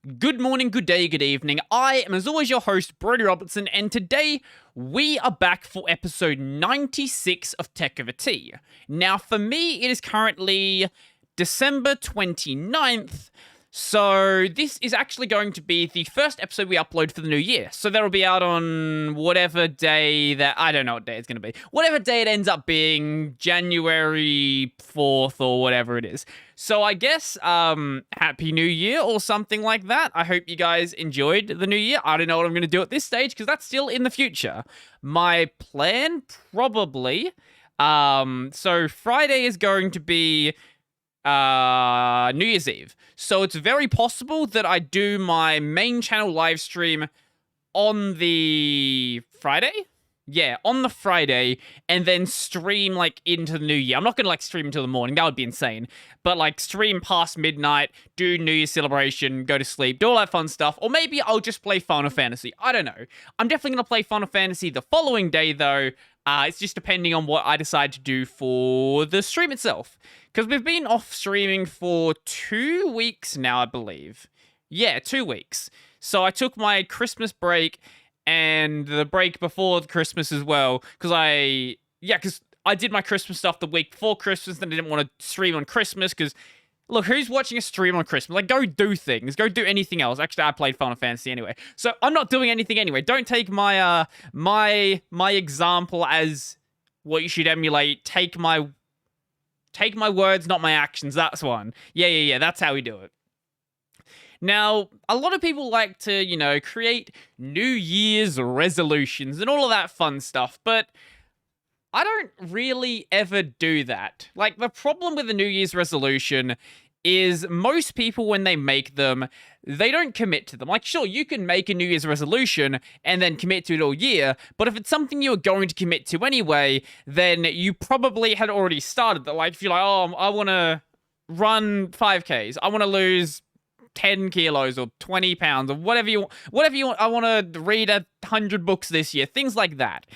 Good morning, good day, good evening. I am, as always, your host, Brody Robertson, and today we are back for episode 96 of Tech Over Tea. Now, for me, it is currently December 29th, so this is actually going to be the first episode we upload for the new year. So that'll be out on whatever day that, I don't know what day it's going to be. Whatever day it ends up being, January 4th or whatever it is. So I guess, Happy New Year or something like that. I hope you guys enjoyed the new year. I don't know what I'm going to do at this stage because that's still in the future. My plan, probably, so Friday is going to be New Year's Eve. So it's very possible that I do my main channel live stream on the Friday. Yeah, on the Friday, and then stream, like, into the new year. I'm not gonna, like, stream until the morning. That would be insane. But, like, stream past midnight, do New Year's celebration, go to sleep, do all that fun stuff. Or maybe I'll just play Final Fantasy. I don't know. I'm definitely gonna play Final Fantasy the following day, though. It's just depending on what I decide to do for the stream itself. Because we've been off streaming for 2 weeks now, I believe. Yeah, 2 weeks. So I took my Christmas break and the break before Christmas as well. Because I did my Christmas stuff the week before Christmas, and I didn't want to stream on Christmas because, look, who's watching a stream on Christmas? Like, go do things. Go do anything else. Actually, I played Final Fantasy anyway. So I'm not doing anything anyway. Don't take my my example as what you should emulate. Take my words, not my actions. That's one. Yeah. That's how we do it. Now, a lot of people like to, create New Year's resolutions and all of that fun stuff, but I don't really ever do that. Like, the problem with a New Year's resolution is most people, when they make them, they don't commit to them. Like, sure, you can make a New Year's resolution and then commit to it all year, but if it's something you're going to commit to anyway, then you probably had already started that. Like, if you're like, oh, I want to run 5Ks, I want to lose 10 kilos or 20 pounds or whatever you want. I want to read 100 books this year, things like that.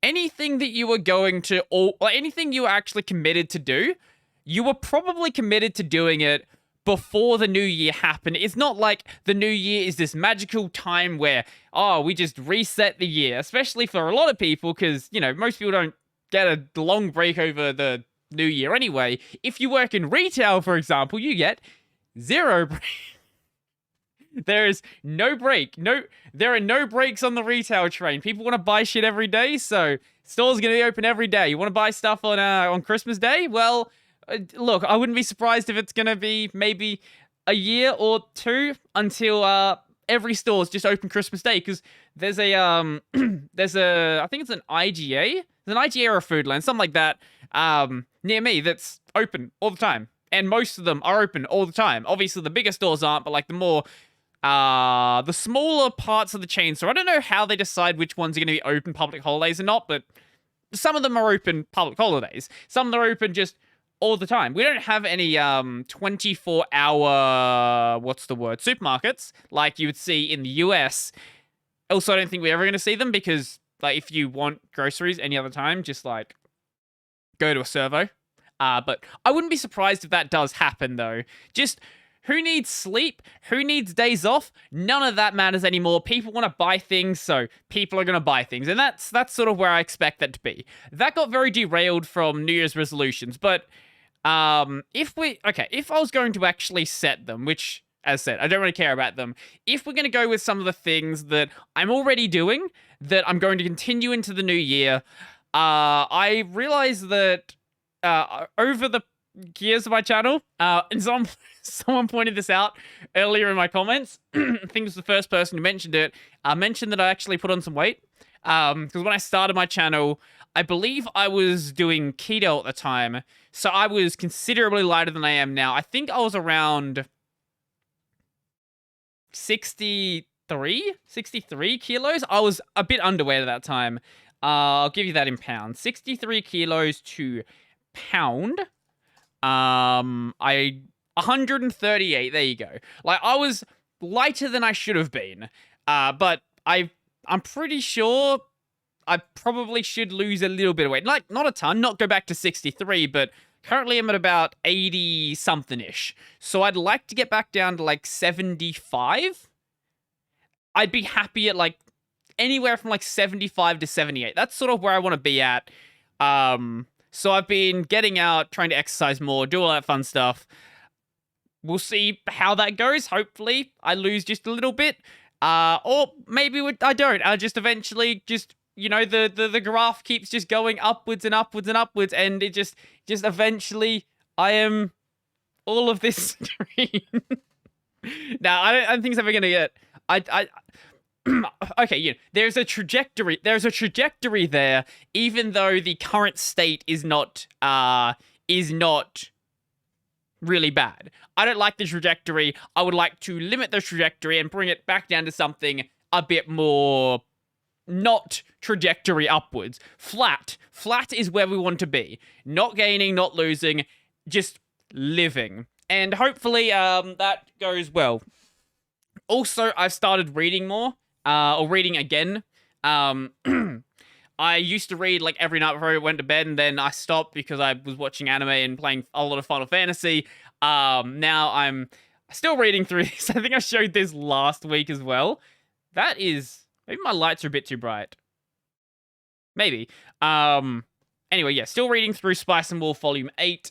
Anything that you were going to, or anything you were actually committed to do, you were probably committed to doing it before the new year happened. It's not like the new year is this magical time where, we just reset the year, especially for a lot of people, because, most people don't get a long break over the new year anyway. If you work in retail, for example, you get 0 break. There is no break. There are no breaks on the retail train. People want to buy shit every day, so stores going to be open every day. You want to buy stuff on Christmas Day? Well, look, I wouldn't be surprised if it's going to be maybe a year or two until every store is just open Christmas Day, because there's I think it's an IGA. There's an IGA or a Foodland, something like that, near me that's open all the time. And most of them are open all the time. Obviously, the bigger stores aren't, but like the smaller parts of the chain store, I don't know how they decide which ones are going to be open public holidays or not, but some of them are open public holidays. Some of them are open just all the time. We don't have any 24-hour, supermarkets like you would see in the US. Also, I don't think we're ever going to see them because, like, if you want groceries any other time, just, like, go to a servo. But I wouldn't be surprised if that does happen, though. Just, who needs sleep? Who needs days off? None of that matters anymore. People want to buy things, so people are going to buy things. And that's sort of where I expect that to be. That got very derailed from New Year's resolutions, but if I was going to actually set them, which, as said, I don't really care about them. If we're going to go with some of the things that I'm already doing, that I'm going to continue into the new year, I realize that over the years of my channel, and someone pointed this out earlier in my comments, I think it was the first person who mentioned it, mentioned that I actually put on some weight, because when I started my channel, I believe I was doing keto at the time, so I was considerably lighter than I am now. I think I was around 63 kilos. I was a bit underweight at that time. I'll give you that in pounds. 63 kilos to pound. 138. There you go. Like, I was lighter than I should have been. But I'm pretty sure I probably should lose a little bit of weight. Like, not a ton, not go back to 63, but Currently, I'm at about 80 something ish. So I'd like to get back down to like 75. I'd be happy at like anywhere from like 75 to 78. That's sort of where I want to be at. So I've been getting out, trying to exercise more, do all that fun stuff. We'll see how that goes. Hopefully, I lose just a little bit. Or maybe I don't. I'll just eventually just, the graph keeps just going upwards and upwards and upwards, and it just eventually I am all of this dream. Now, I don't think it's ever gonna get. Okay, there's a trajectory. There's a trajectory there, even though the current state is not really bad. I don't like the trajectory. I would like to limit the trajectory and bring it back down to something a bit more not trajectory upwards. Flat. Flat is where we want to be. Not gaining, not losing, just living. And hopefully that goes well. Also, I've started reading more, or reading again. I used to read like every night before I went to bed, and then I stopped because I was watching anime and playing a lot of Final Fantasy. Now I'm still reading through this. I think I showed this last week as well. That is... Maybe my lights are a bit too bright. Maybe. Anyway, yeah, still reading through Spice and Wolf Volume 8.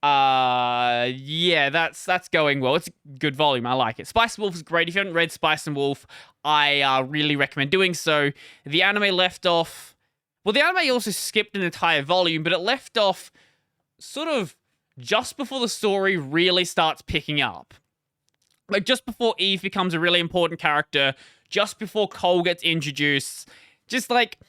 Yeah, that's going well. It's a good volume. I like it. Spice and Wolf is great. If you haven't read Spice and Wolf, I really recommend doing so. The anime left off... Well, the anime also skipped an entire volume, but it left off sort of just before the story really starts picking up. Like, just before Eve becomes a really important character, just before Cole gets introduced. Just like,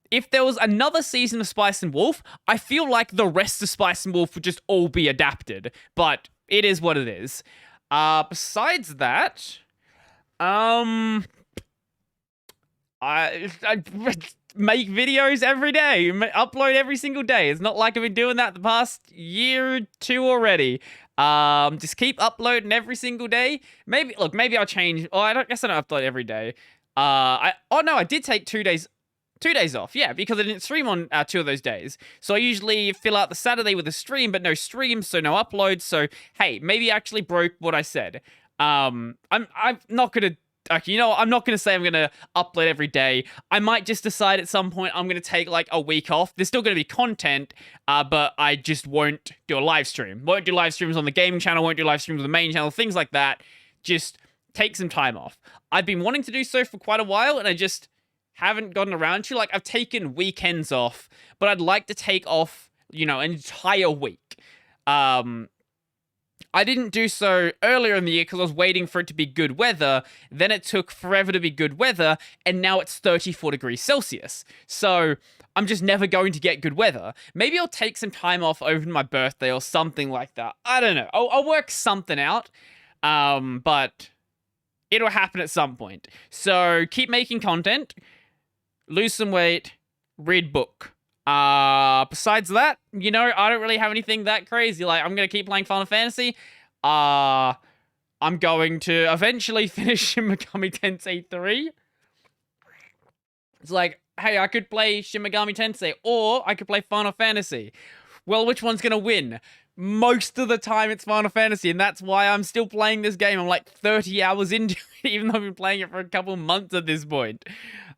if there was another season of Spice and Wolf, I feel like the rest of Spice and Wolf would just all be adapted. But it is what it is. Besides that, I make videos every day, upload every single day. It's not like I've been doing that the past year or two already. Just keep uploading every single day. Maybe I'll change. Oh, I guess I don't upload every day. I did take 2 days off. Yeah, because I didn't stream on 2 of those days. So I usually fill out the Saturday with a stream, but no stream, so no uploads. So hey, maybe I actually broke what I said. I'm not gonna. Okay, I'm not going to say I'm going to upload every day. I might just decide at some point I'm going to take, like, a week off. There's still going to be content, but I just won't do a live stream. Won't do live streams on the gaming channel, won't do live streams on the main channel, things like that. Just take some time off. I've been wanting to do so for quite a while, and I just haven't gotten around to. Like, I've taken weekends off, but I'd like to take off, an entire week. I didn't do so earlier in the year because I was waiting for it to be good weather. Then it took forever to be good weather, and now it's 34 degrees Celsius. So I'm just never going to get good weather. Maybe I'll take some time off over my birthday or something like that. I don't know. I'll work something out, but it'll happen at some point. So keep making content, lose some weight, read book. Besides that, I don't really have anything that crazy. Like, I'm gonna keep playing Final Fantasy. I'm going to eventually finish Shin Megami Tensei 3. It's like, hey, I could play Shin Megami Tensei, or I could play Final Fantasy. Well, which one's gonna win? Most of the time, it's Final Fantasy, and that's why I'm still playing this game. I'm like 30 hours into it, even though I've been playing it for a couple months at this point.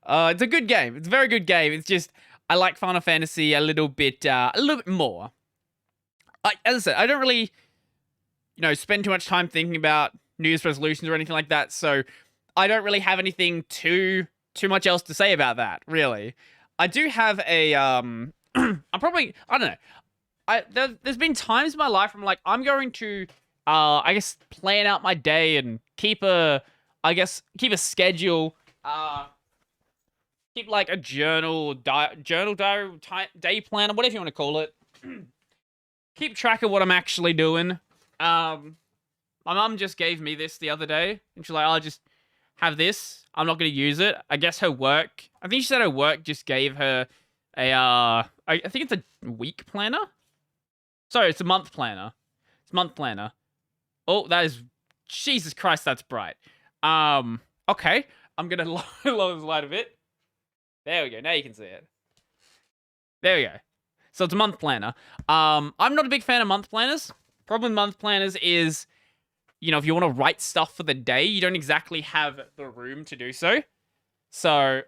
It's a good game. It's a very good game. It's just... I like Final Fantasy a little bit more. As I said, I don't really, spend too much time thinking about New Year's resolutions or anything like that, so I don't really have anything too much else to say about that, really. I do have a, I don't know. There's been times in my life where I'm like, I'm going to, I guess, plan out my day and keep a schedule, keep like a journal diary, day planner, whatever you want to call it. Keep track of what I'm actually doing. My mum just gave me this the other day, and she's like, "I'll just have this. I'm not going to use it." I guess I think she said her work just gave her a, I think it's a week planner. Sorry, it's a month planner. It's a month planner. Oh, that is, Jesus Christ, that's bright. Okay, I'm going to lower the light a bit. There we go. Now you can see it. There we go. So it's a month planner. I'm not a big fan of month planners. Problem with month planners is, if you want to write stuff for the day, you don't exactly have the room to do so. So,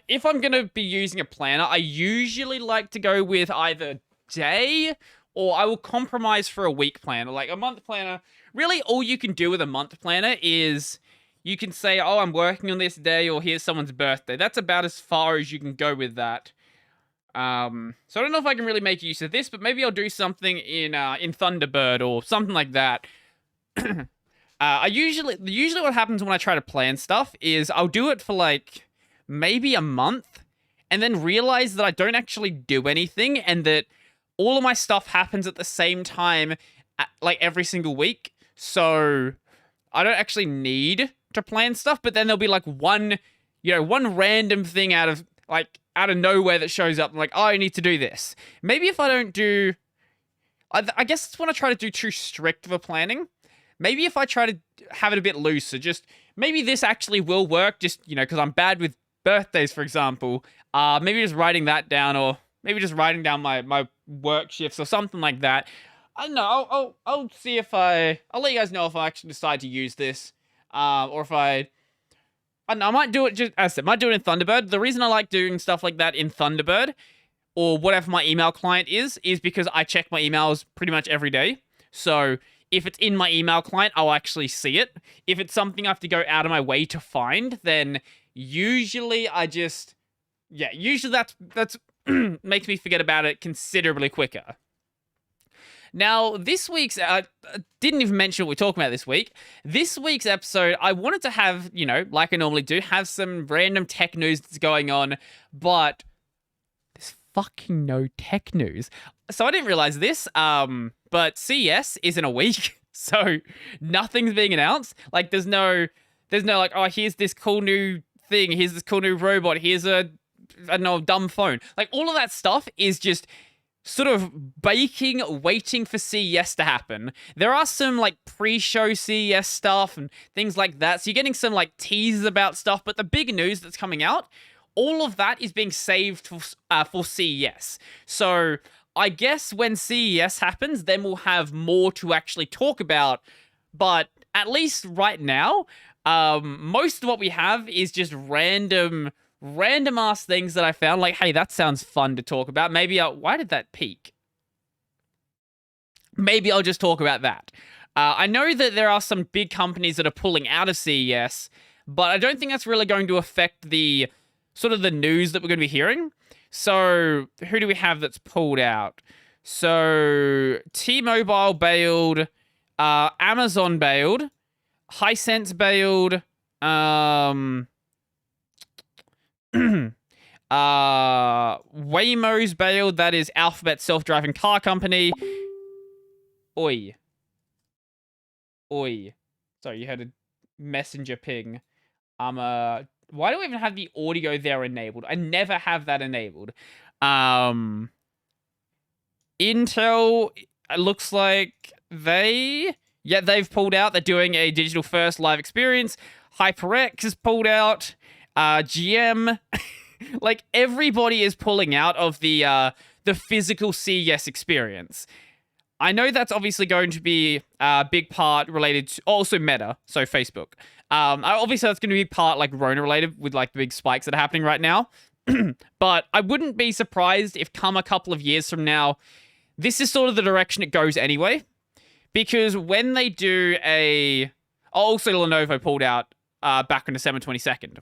if I'm going to be using a planner, I usually like to go with either day or I will compromise for a week planner. Like a month planner, really all you can do with a month planner is you can say, oh, I'm working on this day, or here's someone's birthday. That's about as far as you can go with that. So I don't know if I can really make use of this, but maybe I'll do something in Thunderbird or something like that. Usually what happens when I try to plan stuff is I'll do it for like maybe a month and then realize that I don't actually do anything and that all of my stuff happens at the same time, like every single week. So I don't actually need to plan stuff, but then there'll be like one random thing out of nowhere that shows up. I'm like, oh, I need to do this. Maybe if I don't do, I guess it's when I try to do too strict of a planning. Maybe if I try to have it a bit looser, just maybe this actually will work, just, because I'm bad with birthdays, for example. Maybe just writing that down, or maybe just writing down my work shifts or something like that. I don't know. I'll see if I'll let you guys know if I actually decide to use this. Or if I don't know, I might do it just, as I said, might do it in Thunderbird. The reason I like doing stuff like that in Thunderbird, or whatever my email client is because I check my emails pretty much every day. So if it's in my email client, I'll actually see it. If it's something I have to go out of my way to find, then usually that's makes me forget about it considerably quicker. Now, this week's, didn't even mention what we're talking about this week. This week's episode, I wanted to have, like I normally do, have some random tech news that's going on, but there's fucking no tech news. So I didn't realize this, but CES is in a week, so nothing's being announced. Like, there's no like, oh, here's this cool new thing, here's this cool new robot, here's a dumb phone. Like, all of that stuff is just sort of baking, waiting for CES to happen. There are some, like, pre-show CES stuff and things like that, so you're getting some, like, teasers about stuff, but the big news that's coming out, all of that is being saved for CES. So I guess when CES happens, then we'll have more to actually talk about, but at least right now, most of what we have is just random ass things that I found. Like, hey, that sounds fun to talk about. Maybe why did that peak? Maybe I'll just talk about that. I know that there are some big companies that are pulling out of CES, but I don't think that's really going to affect the sort of the news that we're going to be hearing. So who do we have that's pulled out? So T-Mobile bailed, Amazon bailed, Hisense bailed, Waymo's bailed, that is Alphabet's self-driving car company. Oi. Sorry, you heard a messenger ping. Why do we even have the audio there enabled? I never have that enabled. Intel, it looks like they've pulled out. They're doing a digital first live experience. HyperX has pulled out. GM, like, everybody is pulling out of the physical CES experience. I know that's obviously going to be a big part related to also Meta, so Facebook. Obviously that's going to be part like Rona related with like the big spikes that are happening right now. But I wouldn't be surprised if come a couple of years from now, this is sort of the direction it goes anyway. Because when they do also Lenovo pulled out back on December 22nd.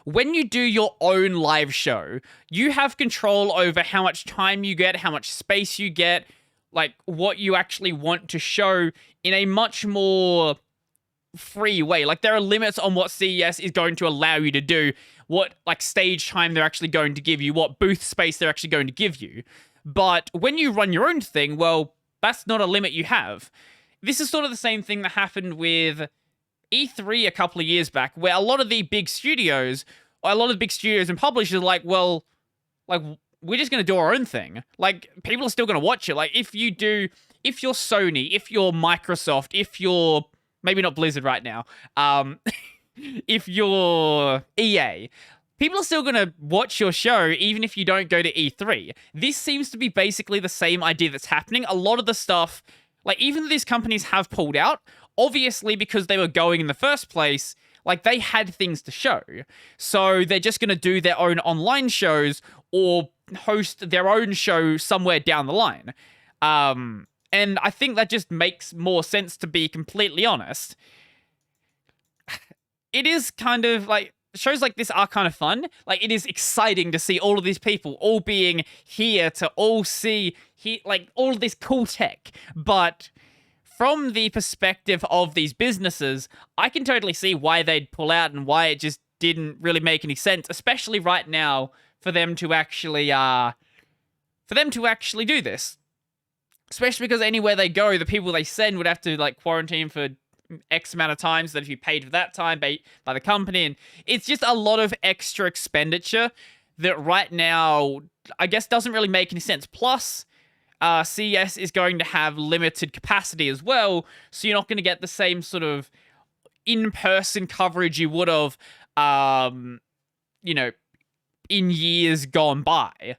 When you do your own live show, you have control over how much time you get, how much space you get, like what you actually want to show in a much more free way. Like, there are limits on what CES is going to allow you to do, what like stage time they're actually going to give you, what booth space they're actually going to give you. But when you run your own thing, well, that's not a limit you have. This is sort of the same thing that happened with E3 a couple of years back, where a lot of the big studios and publishers are like, well, like, we're just going to do our own thing. Like, people are still going to watch it. Like, if you're Sony, if you're Microsoft, if you're, maybe not Blizzard right now, if you're EA, people are still going to watch your show even if you don't go to E3. This seems to be basically the same idea that's happening. A lot of the stuff, like, even though these companies have pulled out, obviously because they were going in the first place, like, they had things to show. So they're just going to do their own online shows or host their own show somewhere down the line. And I think that just makes more sense, to be completely honest. It is kind of like, shows like this are kind of fun. Like, it is exciting to see all of these people all being here to all see like all of this cool tech. But from the perspective of these businesses, I can totally see why they'd pull out and why it just didn't really make any sense, especially right now, for them to actually do this. Especially because anywhere they go, the people they send would have to, like, quarantine for X amount of time, so that if you paid for that time by the company, and it's just a lot of extra expenditure that right now, I guess, doesn't really make any sense. Plus, CES is going to have limited capacity as well, so you're not going to get the same sort of in-person coverage you would have, in years gone by.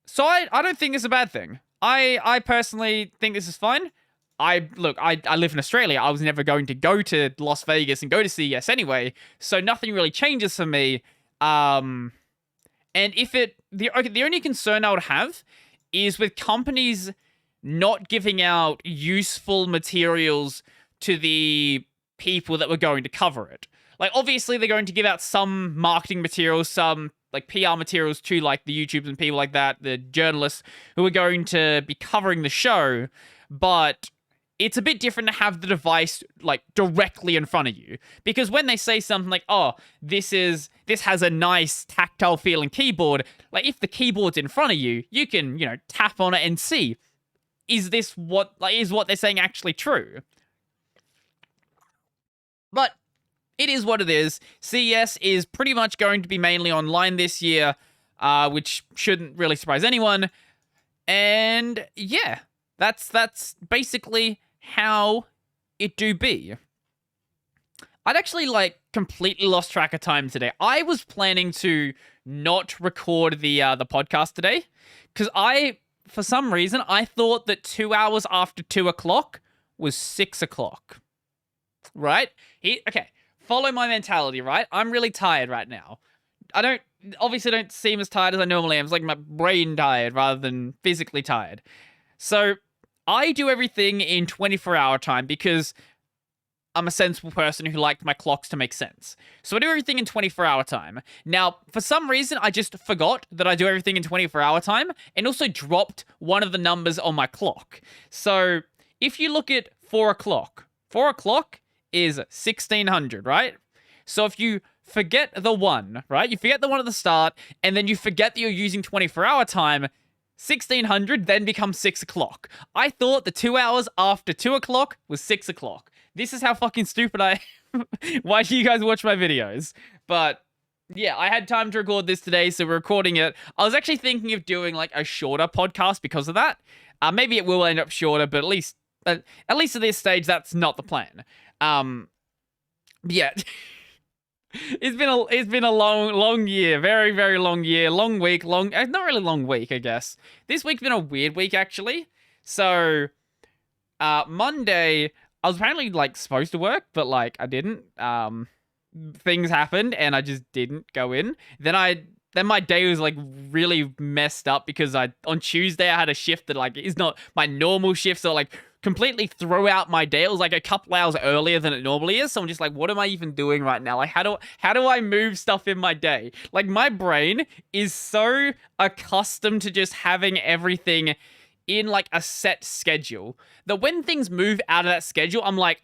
So I don't think it's a bad thing. I personally think this is fine. I live in Australia. I was never going to go to Las Vegas and go to CES anyway, so nothing really changes for me. And if the only concern I would have is with companies not giving out useful materials to the people that were going to cover it. Like, obviously, they're going to give out some marketing materials, some, like, PR materials to, like, the YouTubers and people like that, the journalists who are going to be covering the show, but it's a bit different to have the device, like, directly in front of you. Because when they say something like, oh, this has a nice tactile feeling keyboard, like, if the keyboard's in front of you, you can, tap on it and see, is what they're saying actually true? But it is what it is. CES is pretty much going to be mainly online this year, which shouldn't really surprise anyone. And yeah, that's basically how it do be. I'd actually, like, completely lost track of time today. I was planning to not record the podcast today, because for some reason, I thought that 2 hours after 2 o'clock was 6 o'clock. Right? Okay, follow my mentality, right? I'm really tired right now. I obviously don't seem as tired as I normally am. It's like my brain tired rather than physically tired. So I do everything in 24-hour time because I'm a sensible person who liked my clocks to make sense. So I do everything in 24-hour time. Now, for some reason, I just forgot that I do everything in 24-hour time and also dropped one of the numbers on my clock. So if you look at 4 o'clock, 4 o'clock is 1600, right? So if you forget the 1, right? You forget the 1 at the start, and then you forget that you're using 24-hour time, 1600 then becomes 6 o'clock. I thought the 2 hours after 2 o'clock was 6 o'clock. This is how fucking stupid I am. Why do you guys watch my videos? But yeah, I had time to record this today, so we're recording it. I was actually thinking of doing, like, a shorter podcast because of that. Maybe it will end up shorter, but at least at this stage, that's not the plan. Yeah. It's been a long year, very, very long year, long week, not really long week, I guess. This week's been a weird week, actually. So, Monday, I was apparently, like, supposed to work, but, like, I didn't. Things happened, and I just didn't go in. Then my day was, like, really messed up because on Tuesday I had a shift that, like, is not my normal shift, so, like, completely throw out my day. It was, like, a couple hours earlier than it normally is, so I'm just like, what am I even doing right now? Like, how do I move stuff in my day? Like, my brain is so accustomed to just having everything in, like, a set schedule that when things move out of that schedule, I'm like,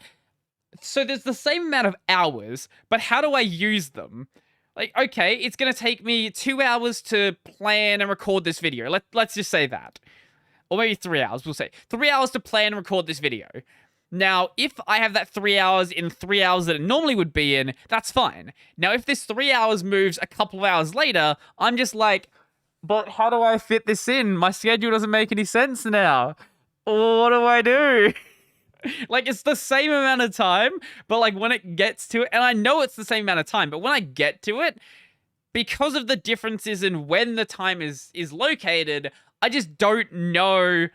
so there's the same amount of hours, but how do I use them? Like, okay, it's going to take me 2 hours to plan and record this video. Let's just say that. Or maybe 3 hours, we'll say. 3 hours to plan and record this video. Now, if I have that 3 hours in 3 hours that it normally would be in, that's fine. Now, if this 3 hours moves a couple of hours later, I'm just like, but how do I fit this in? My schedule doesn't make any sense now. What do I do? Like, it's the same amount of time, but, like, when it gets to it, and I know it's the same amount of time, but when I get to it, because of the differences in when the time is located, I just don't know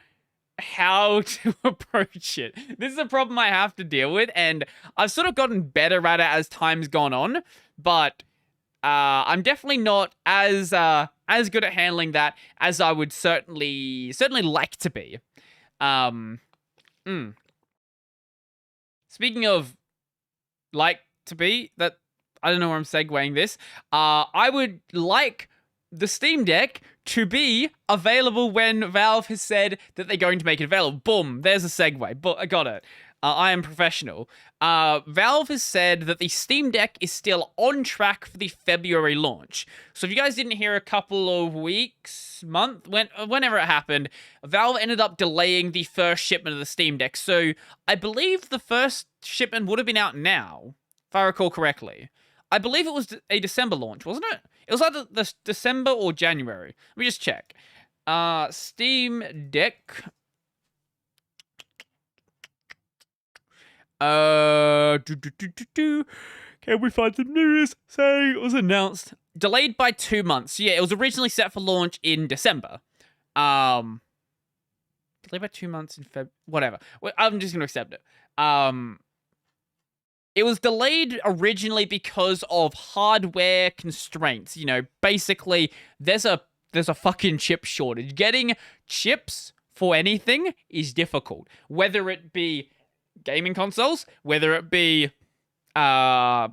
how to approach it. This is a problem I have to deal with, and I've sort of gotten better at it as time's gone on, but I'm definitely not as good at handling that as I would certainly like to be. Speaking of like to be, that I don't know where I'm segueing this. I would like the Steam Deck to be available when Valve has said that they're going to make it available. Boom, there's a segue. But I got it. I am professional. Valve has said that the Steam Deck is still on track for the February launch. So if you guys didn't hear a couple of weeks, whenever it happened, Valve ended up delaying the first shipment of the Steam Deck. So I believe the first shipment would have been out now, if I recall correctly. I believe it was a December launch, wasn't it? It was either the December or January. Let me just check. Steam Deck. Can we find some news saying it was announced? Delayed by 2 months. Yeah, it was originally set for launch in December. Delayed by 2 months in Feb. Whatever. I'm just gonna accept it. It was delayed originally because of hardware constraints. You know, basically, there's a fucking chip shortage. Getting chips for anything is difficult. Whether it be gaming consoles, whether it be, a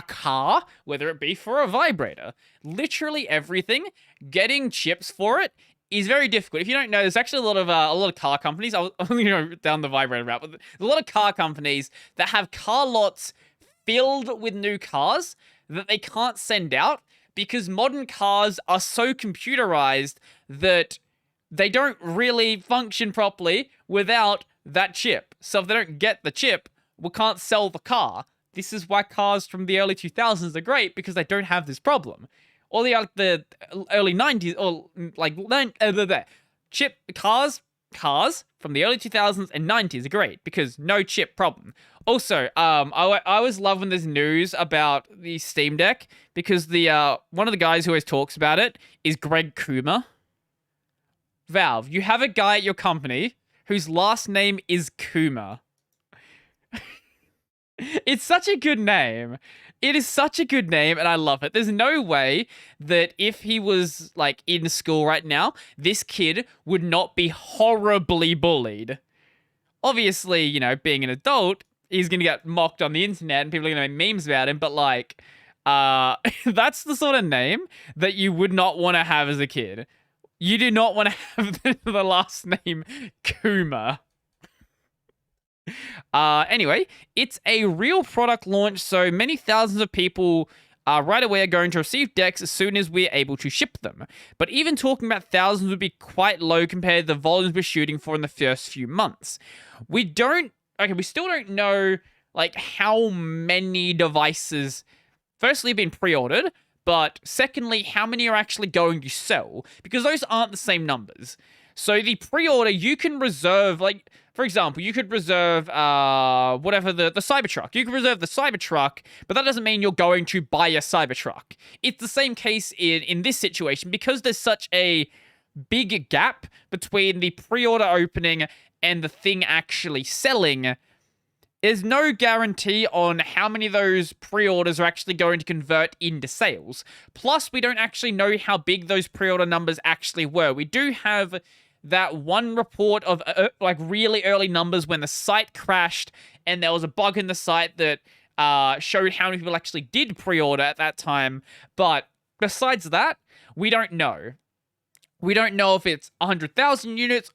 car, whether it be for a vibrator. Literally everything, getting chips for it is very difficult. If you don't know, there's actually a lot of car companies. I'm going to go down the vibrator route, but there's a lot of car companies that have car lots filled with new cars that they can't send out because modern cars are so computerized that they don't really function properly without that chip. So if they don't get the chip, we can't sell the car. This is why cars from the early 2000s are great, because they don't have this problem. Or the early 90s, or chip cars from the early 2000s and 90s are great because no chip problem. Also, I always love when there's news about the Steam Deck because the one of the guys who always talks about it is Greg Coomer. Valve, you have a guy at your company whose last name is Coomer. It's such a good name. It is such a good name, and I love it. There's no way that if he was, like, in school right now, this kid would not be horribly bullied. Obviously, you know, being an adult, he's gonna get mocked on the internet, and people are gonna make memes about him, but, like, that's the sort of name that you would not want to have as a kid. You do not want to have the last name Coomer. Anyway, it's a real product launch, so many thousands of people right away are going to receive decks as soon as we're able to ship them. But even talking about thousands would be quite low compared to the volumes we're shooting for in the first few months. We still don't know, like, how many devices, firstly, have been pre-ordered, but secondly, how many are actually going to sell, because those aren't the same numbers. So the pre-order, you can reserve, like, for example, you could reserve, whatever, the Cybertruck. You can reserve the Cybertruck, but that doesn't mean you're going to buy a Cybertruck. It's the same case in this situation, because there's such a big gap between the pre-order opening and the thing actually selling. There's no guarantee on how many of those pre-orders are actually going to convert into sales. Plus, we don't actually know how big those pre-order numbers actually were. We do have that one report of like really early numbers when the site crashed and there was a bug in the site that showed how many people actually did pre-order at that time. But besides that, we don't know. We don't know if it's 100,000 units,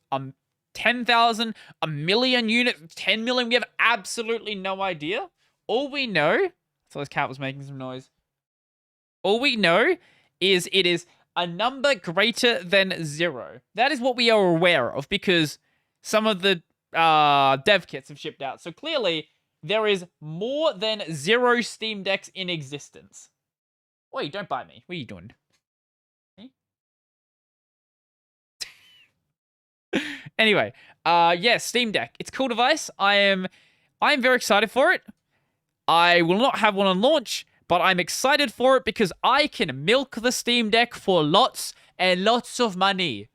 10,000, a million units, 10 million. We have absolutely no idea. All we know, so this cat was making some noise. All we know is it is a number greater than 0. That is what we are aware of, because some of the dev kits have shipped out. So clearly, there is more than 0 Steam Decks in existence. Wait, don't bite me. What are you doing? Anyway, yeah, Steam Deck. It's a cool device. I am very excited for it. I will not have one on launch, but I'm excited for it because I can milk the Steam Deck for lots and lots of money.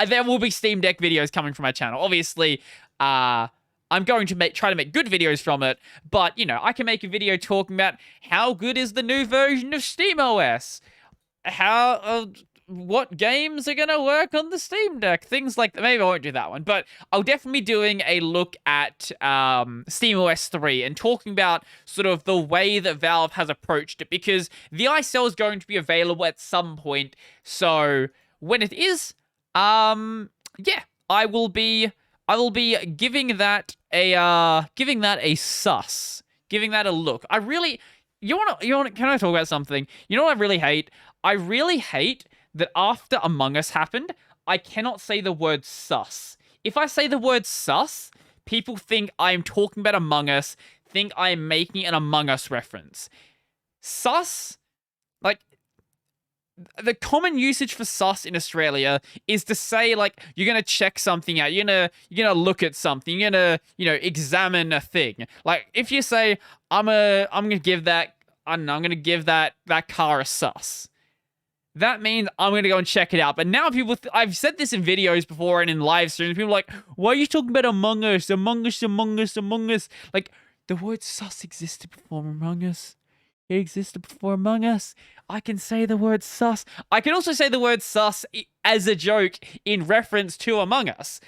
There will be Steam Deck videos coming from my channel. Obviously, I'm going to try to make good videos from it, but, you know, I can make a video talking about how good is the new version of SteamOS, what games are going to work on the Steam Deck, things like that. Maybe I won't do that one, but I'll definitely be doing a look at SteamOS 3 and talking about sort of the way that Valve has approached it, because the iCell is going to be available at some point, so when it is, yeah, I will be giving that a sus, giving that a look. I really, you want can I talk about something? You know what I really hate? I really hate that after Among Us happened, I cannot say the word sus. If I say the word sus, people think I'm talking about Among Us, think I am making an Among Us reference. Sus, like, the common usage for sus in Australia is to say, like, you're gonna check something out, you're gonna look at something, you're gonna, you know, examine a thing. Like, if you say, I'm gonna give that, I don't know, I'm gonna give that car a sus, that means I'm gonna go and check it out. But now people, I've said this in videos before and in live streams, people are like, why are you talking about Among Us, Among Us, Among Us, Among Us? Like, the word sus existed before Among Us. It existed before Among Us. I can say the word sus. I can also say the word sus as a joke in reference to Among Us.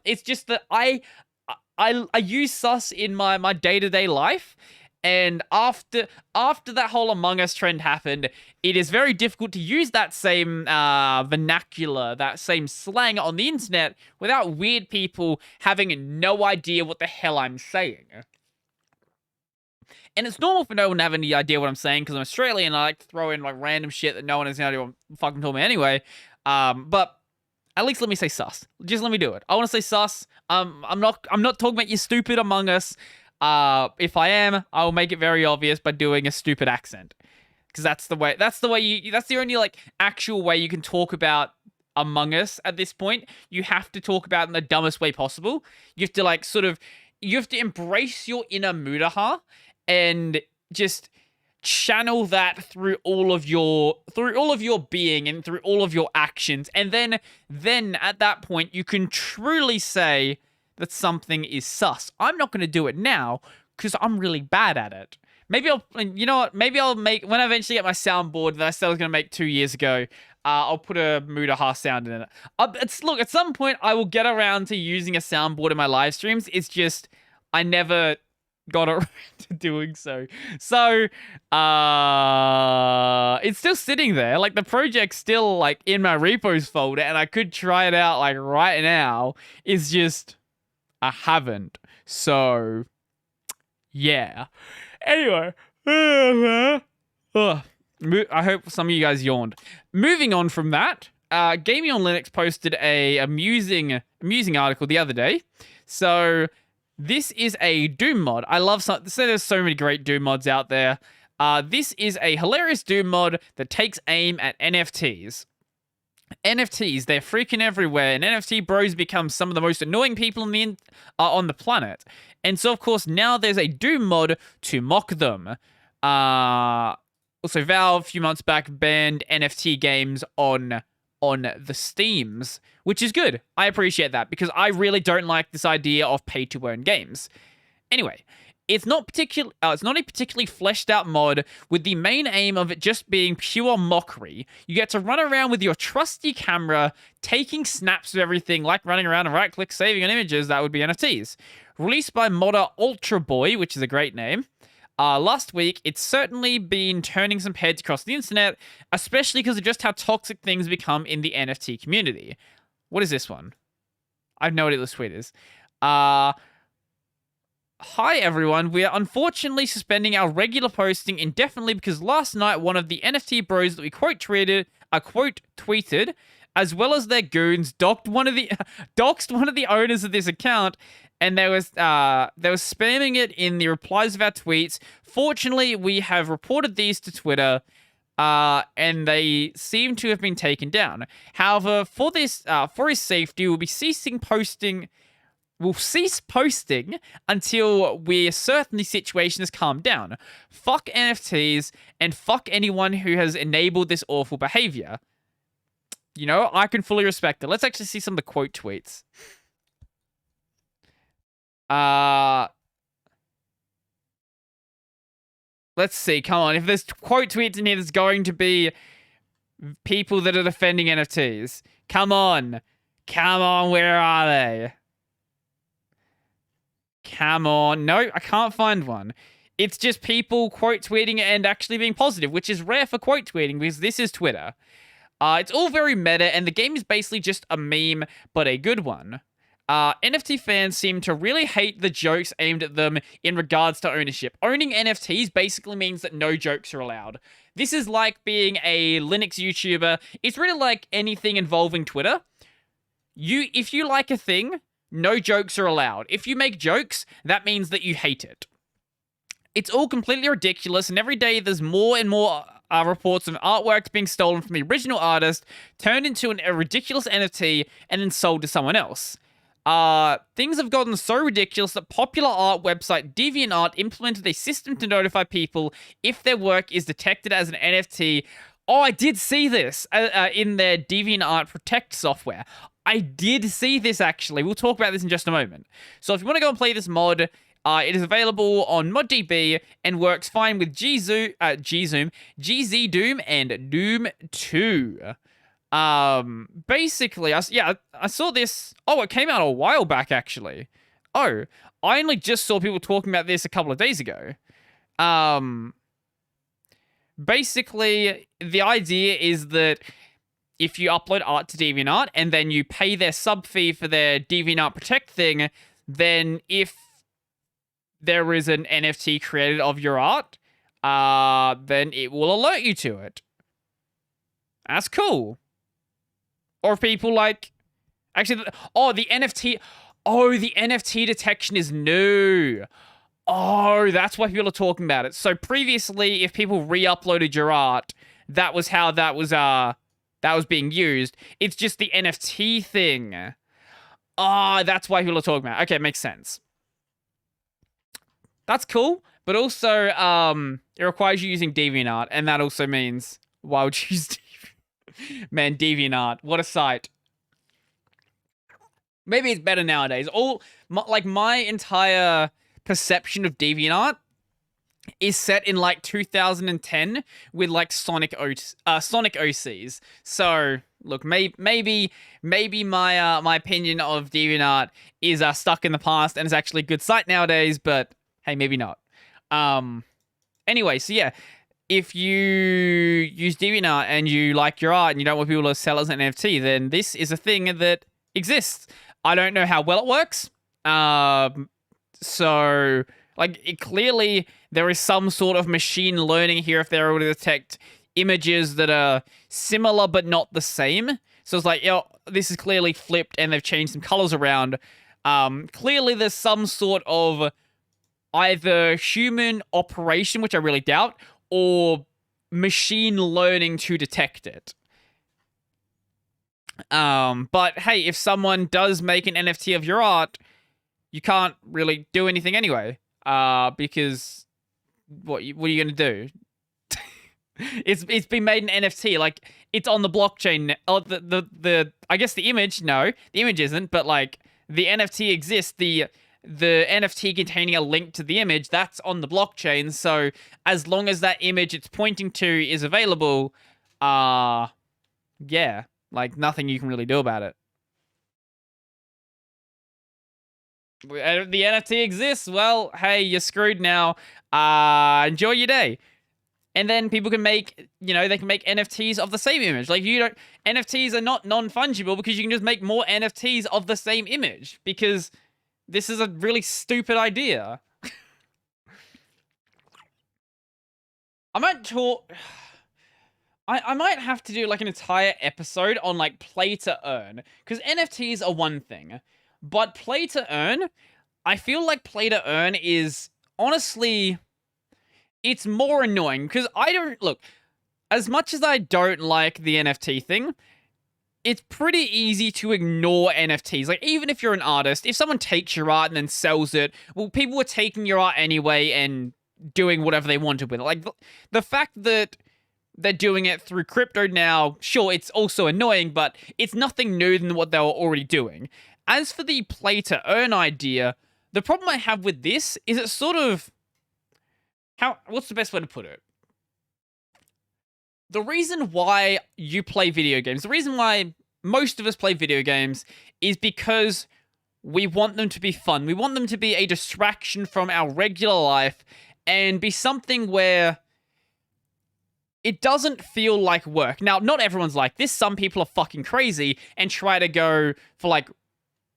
It's just that I use sus in my day-to-day life, and after that whole Among Us trend happened, it is very difficult to use that same vernacular, that same slang on the internet without weird people having no idea what the hell I'm saying. And it's normal for no one to have any idea what I'm saying because I'm Australian and I like to throw in like random shit that no one has any idea what I'm fucking talking about anyway. But at least let me say sus. Just let me do it. I want to say sus. I'm not talking about you stupid Among Us. If I am, I will make it very obvious by doing a stupid accent. Because that's the only like actual way you can talk about Among Us at this point. You have to talk about it in the dumbest way possible. You have to like you have to embrace your inner Mudaha and just channel that through all of your being and through all of your actions. And then at that point, you can truly say that something is sus. I'm not going to do it now because I'm really bad at it. Maybe I'll make, when I eventually get my soundboard that I said I was going to make 2 years ago, I'll put a Mudaha sound in it. Look, at some point, I will get around to using a soundboard in my live streams. It's just, I never got around to doing so. So, it's still sitting there. Like, the project's still, like, in my repos folder, and I could try it out, like, right now. It's just, I haven't. So, yeah. Anyway. I hope some of you guys yawned. Moving on from that, Gaming on Linux posted a amusing article the other day. So, this is a Doom mod. I love there's so many great Doom mods out there. This is a hilarious Doom mod that takes aim at NFTs. NFTs, they're freaking everywhere, and NFT bros become some of the most annoying people on the planet. And so, of course, now there's a Doom mod to mock them. Also, Valve, a few months back, banned NFT games on the Steams, which is good. I appreciate that, because I really don't like this idea of pay-to-earn games. Anyway, it's not a particularly fleshed out mod, with the main aim of it just being pure mockery. You get to run around with your trusty camera, taking snaps of everything, like running around and right-click saving on images. That would be NFTs. Released by modder Ultra Boy, which is a great name. Last week, it's certainly been turning some heads across the internet, especially because of just how toxic things become in the NFT community. What is this one? I have no idea what this tweet is. Hi everyone, we are unfortunately suspending our regular posting indefinitely because last night one of the NFT bros that we quote tweeted, as well as their goons, doxed one of the owners of this account, and they was spamming it in the replies of our tweets. Fortunately, we have reported these to Twitter, and they seem to have been taken down. However, for his safety, we'll be ceasing posting will cease posting until we're certain the situation has calmed down. Fuck NFTs and fuck anyone who has enabled this awful behavior. You know, I can fully respect it. Let's actually see some of the quote tweets. Let's see. Come on. If there's quote tweets in here, there's going to be people that are defending NFTs. Come on. Come on. Where are they? Come on. No, I can't find one. It's just people quote tweeting and actually being positive, which is rare for quote tweeting because this is Twitter. It's all very meta, and the game is basically just a meme, but a good one. NFT fans seem to really hate the jokes aimed at them in regards to ownership. Owning NFTs basically means that no jokes are allowed. This is like being a Linux YouTuber. It's really like anything involving Twitter. If you like a thing, no jokes are allowed. If you make jokes, that means that you hate it. It's all completely ridiculous, and every day there's more and more reports of artwork being stolen from the original artist, turned into a ridiculous NFT, and then sold to someone else. Things have gotten so ridiculous that popular art website DeviantArt implemented a system to notify people if their work is detected as an NFT. Oh, I did see this in their DeviantArt Protect software. I did see this, actually. We'll talk about this in just a moment. So if you want to go and play this mod, it is available on ModDB and works fine with GZoom, GZDoom, and Doom 2. Basically, I saw this. Oh, it came out a while back, actually. Oh, I only just saw people talking about this a couple of days ago. Basically, the idea is that if you upload art to DeviantArt and then you pay their sub fee for their DeviantArt Protect thing, then if there is an NFT created of your art, then it will alert you to it. That's cool. Or if people like... Actually, the NFT... Oh, the NFT detection is new. Oh, that's why people are talking about it. So previously, if people re-uploaded your art, that was how that was being used. It's just the NFT thing. That's why people are talking about it. Okay, makes sense. That's cool, but also it requires you using DeviantArt, and that also means why would you use Man, DeviantArt, what a site. Maybe it's better nowadays. My entire perception of DeviantArt is set in like 2010 with like Sonic OCs. So look, maybe my opinion of DeviantArt is stuck in the past and is actually a good site nowadays, but hey, maybe not. Anyway, so yeah, if you use DeviantArt and you like your art and you don't want people to sell it as an NFT, then this is a thing that exists. I don't know how well it works. So, like, clearly there is some sort of machine learning here if they're able to detect images that are similar but not the same. So it's like, this is clearly flipped and they've changed some colors around. Clearly there's some sort of either human operation, which I really doubt, or machine learning to detect it. But hey, if someone does make an NFT of your art, you can't really do anything anyway. Because what are you going to do? It's been made an NFT, like it's on the blockchain. Oh, I guess the image, no, the image isn't, but like the NFT exists. The NFT containing a link to the image, that's on the blockchain. So as long as that image it's pointing to is available, yeah, like nothing you can really do about it. The NFT exists. Well, hey, you're screwed now. Enjoy your day. And then people can make, they can make NFTs of the same image. Like, NFTs are not non-fungible because you can just make more NFTs of the same image because this is a really stupid idea. I might have to do like an entire episode on like play to earn, because NFTs are one thing, but play to earn, I feel like play to earn is honestly, it's more annoying because I don't look, as much as I don't like the NFT thing, it's pretty easy to ignore NFTs. Like, even if you're an artist, if someone takes your art and then sells it, well, people were taking your art anyway and doing whatever they wanted with it. Like, the fact that they're doing it through crypto now, sure, it's also annoying, but it's nothing new than what they were already doing. As for the play to earn idea, the problem I have with this is it's sort of... what's the best way to put it? The reason why you play video games, the reason why most of us play video games is because we want them to be fun. We want them to be a distraction from our regular life and be something where it doesn't feel like work. Now, not everyone's like this. Some people are fucking crazy and try to go for, like,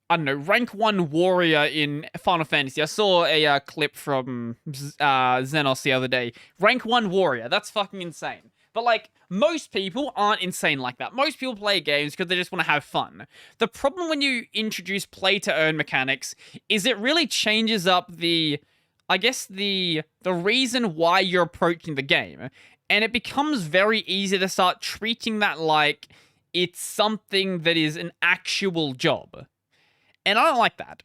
I don't know, rank 1 warrior in Final Fantasy. I saw a clip from Xenos the other day. Rank 1 warrior. That's fucking insane. But, like, most people aren't insane like that. Most people play games because they just want to have fun. The problem when you introduce play-to-earn mechanics is it really changes up the reason why you're approaching the game. And it becomes very easy to start treating that like it's something that is an actual job. And I don't like that.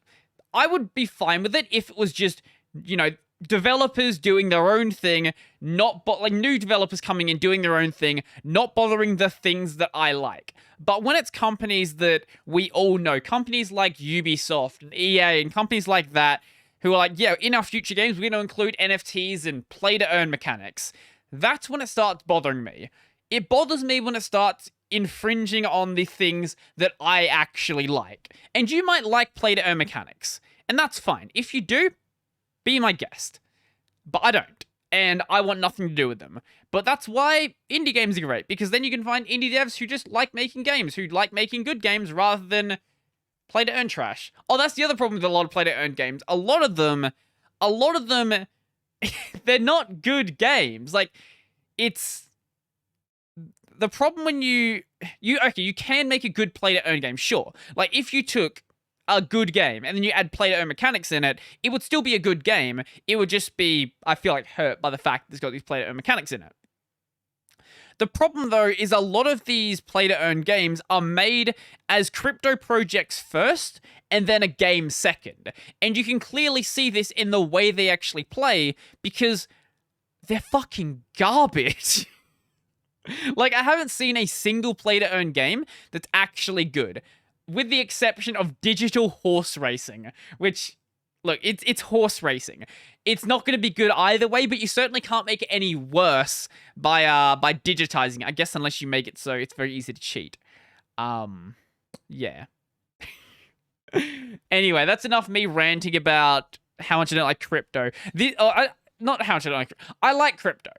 I would be fine with it if it was just, developers doing their own thing, like new developers coming in doing their own thing, not bothering the things that I like. But when it's companies that we all know, companies like Ubisoft and EA and companies like that, who are like, yeah, in our future games, we're going to include NFTs and play-to-earn mechanics, that's when it starts bothering me. It bothers me when it starts infringing on the things that I actually like. And you might like play-to-earn mechanics, and that's fine. If you do, be my guest. But I don't, and I want nothing to do with them. But that's why indie games are great, because then you can find indie devs who just like making games, who like making good games rather than play-to-earn trash. Oh, that's the other problem with a lot of play-to-earn games. A lot of them, they're not good games. Like, it's... The problem when you can make a good play-to-earn game, sure. Like, if you took a good game and then you add play-to-earn mechanics in it, it would still be a good game. It would just be, I feel like, hurt by the fact that it's got these play-to-earn mechanics in it. The problem, though, is a lot of these play-to-earn games are made as crypto projects first and then a game second. And you can clearly see this in the way they actually play because they're fucking garbage. Like, I haven't seen a single play-to-earn game that's actually good, with the exception of digital horse racing, which, look, it's horse racing. It's not going to be good either way, but you certainly can't make it any worse by digitizing it, I guess, unless you make it so it's very easy to cheat. Yeah. Anyway, that's enough me ranting about how much I don't like crypto. Not how much I don't like crypto. I like crypto.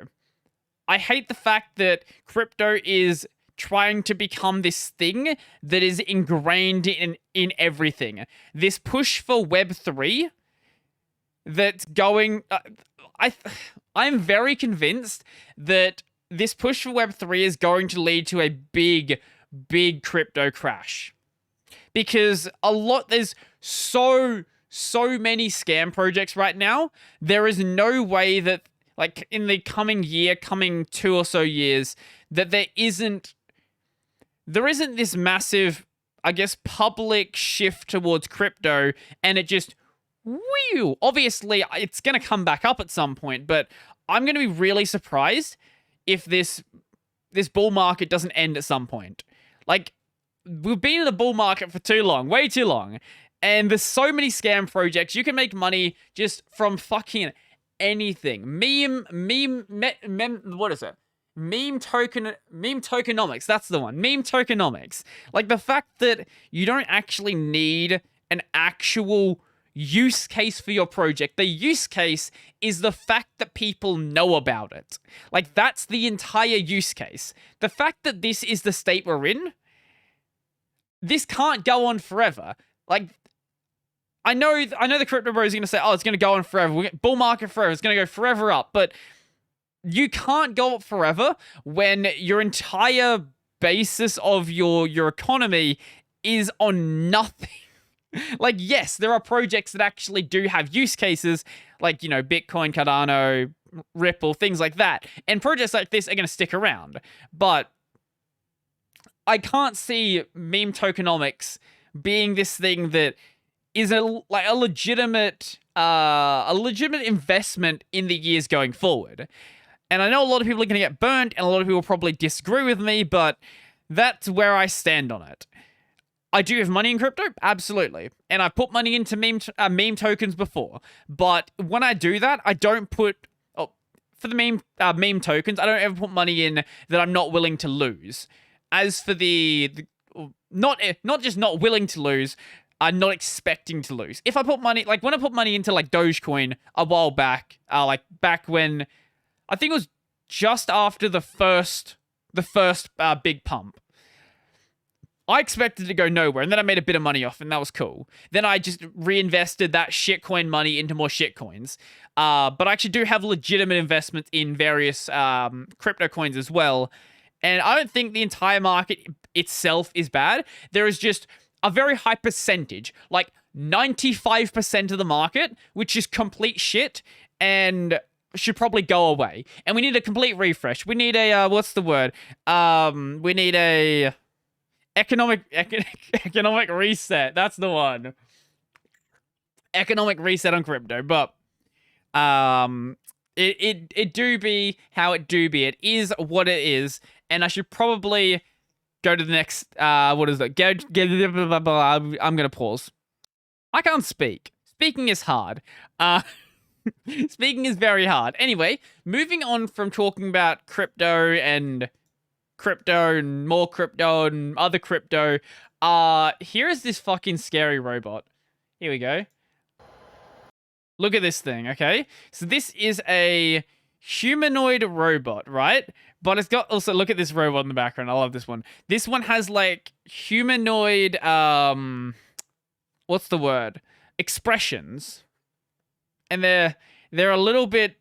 I hate the fact that crypto is trying to become this thing that is ingrained in everything. This push for Web3 that's going... I'm very convinced that this push for Web3 is going to lead to a big, big crypto crash. Because there's so many scam projects right now, there is no way that, like, in the coming 2 or so years, that there isn't this massive, I guess, public shift towards crypto, and it just, whew, obviously, it's going to come back up at some point, but I'm going to be really surprised if this bull market doesn't end at some point. Like, we've been in the bull market for too long, way too long, and there's so many scam projects. You can make money just from fucking anything. What is it? Meme tokenomics. That's the one. Meme tokenomics. Like, the fact that you don't actually need an actual use case for your project. The use case is the fact that people know about it. Like, that's the entire use case. The fact that this is the state we're in, this can't go on forever. Like, I know the crypto bro is going to say, oh, it's going to go on forever. Bull market forever. It's going to go forever up. But you can't go up forever when your entire basis of your economy is on nothing. Like, yes, there are projects that actually do have use cases, like, Bitcoin, Cardano, Ripple, things like that. And projects like this are going to stick around. But I can't see meme tokenomics being this thing that is a legitimate investment in the years going forward. And I know a lot of people are going to get burnt, and a lot of people probably disagree with me, but that's where I stand on it. I do have money in crypto, absolutely, and I put money into meme tokens before. But when I do that, I don't put for the meme tokens. I don't ever put money in that I'm not willing to lose. As for the not just not willing to lose, I'm not expecting to lose. If I put money, like when I put money into like Dogecoin a while back, like back when I think it was just after the first big pump, I expected to go nowhere, and then I made a bit of money off, and that was cool. Then I just reinvested that shitcoin money into more shitcoins. But I actually do have legitimate investments in various crypto coins as well. And I don't think the entire market itself is bad. There is just a very high percentage, like 95% of the market, which is complete shit and should probably go away. And we need a complete refresh. We need a, what's the word? We need a economic reset. That's the one. Economic reset on crypto. But it do be how it do be. It is what it is. And I should probably go to the next, what is it? I'm going to pause. I can't speak. Speaking is hard. Speaking is very hard. Anyway, moving on from talking about crypto and more crypto and other crypto, here is this fucking scary robot. Here we go. Look at this thing, okay? So this is a humanoid robot, right? But it's got also, look at this robot in the background. I love this one. This one has like humanoid, what's the word? Expressions. And they're a little bit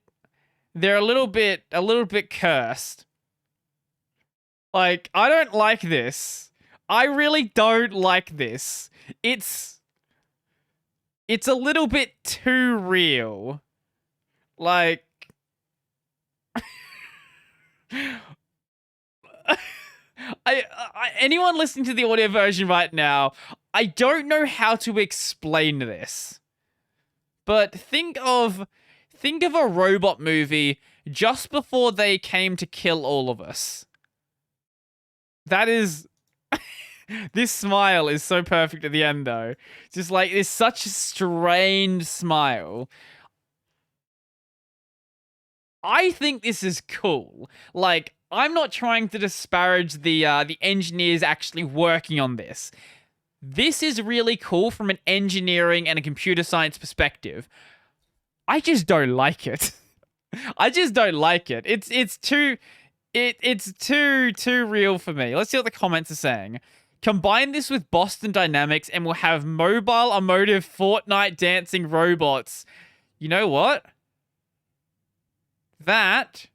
cursed. Like, I don't like this. I really don't like this. It's a little bit too real. Like, anyone listening to the audio version right now, I don't know how to explain this. But think of a robot movie just before they came to kill all of us. That is... This smile is so perfect at the end, though. Just like, it's such a strange smile. I think this is cool. Like, I'm not trying to disparage the engineers actually working on this. This is really cool from an engineering and a computer science perspective. I just don't like it. I just don't like it. It's too real for me. Let's see what the comments are saying. Combine this with Boston Dynamics and we'll have mobile emotive Fortnite dancing robots. You know what? That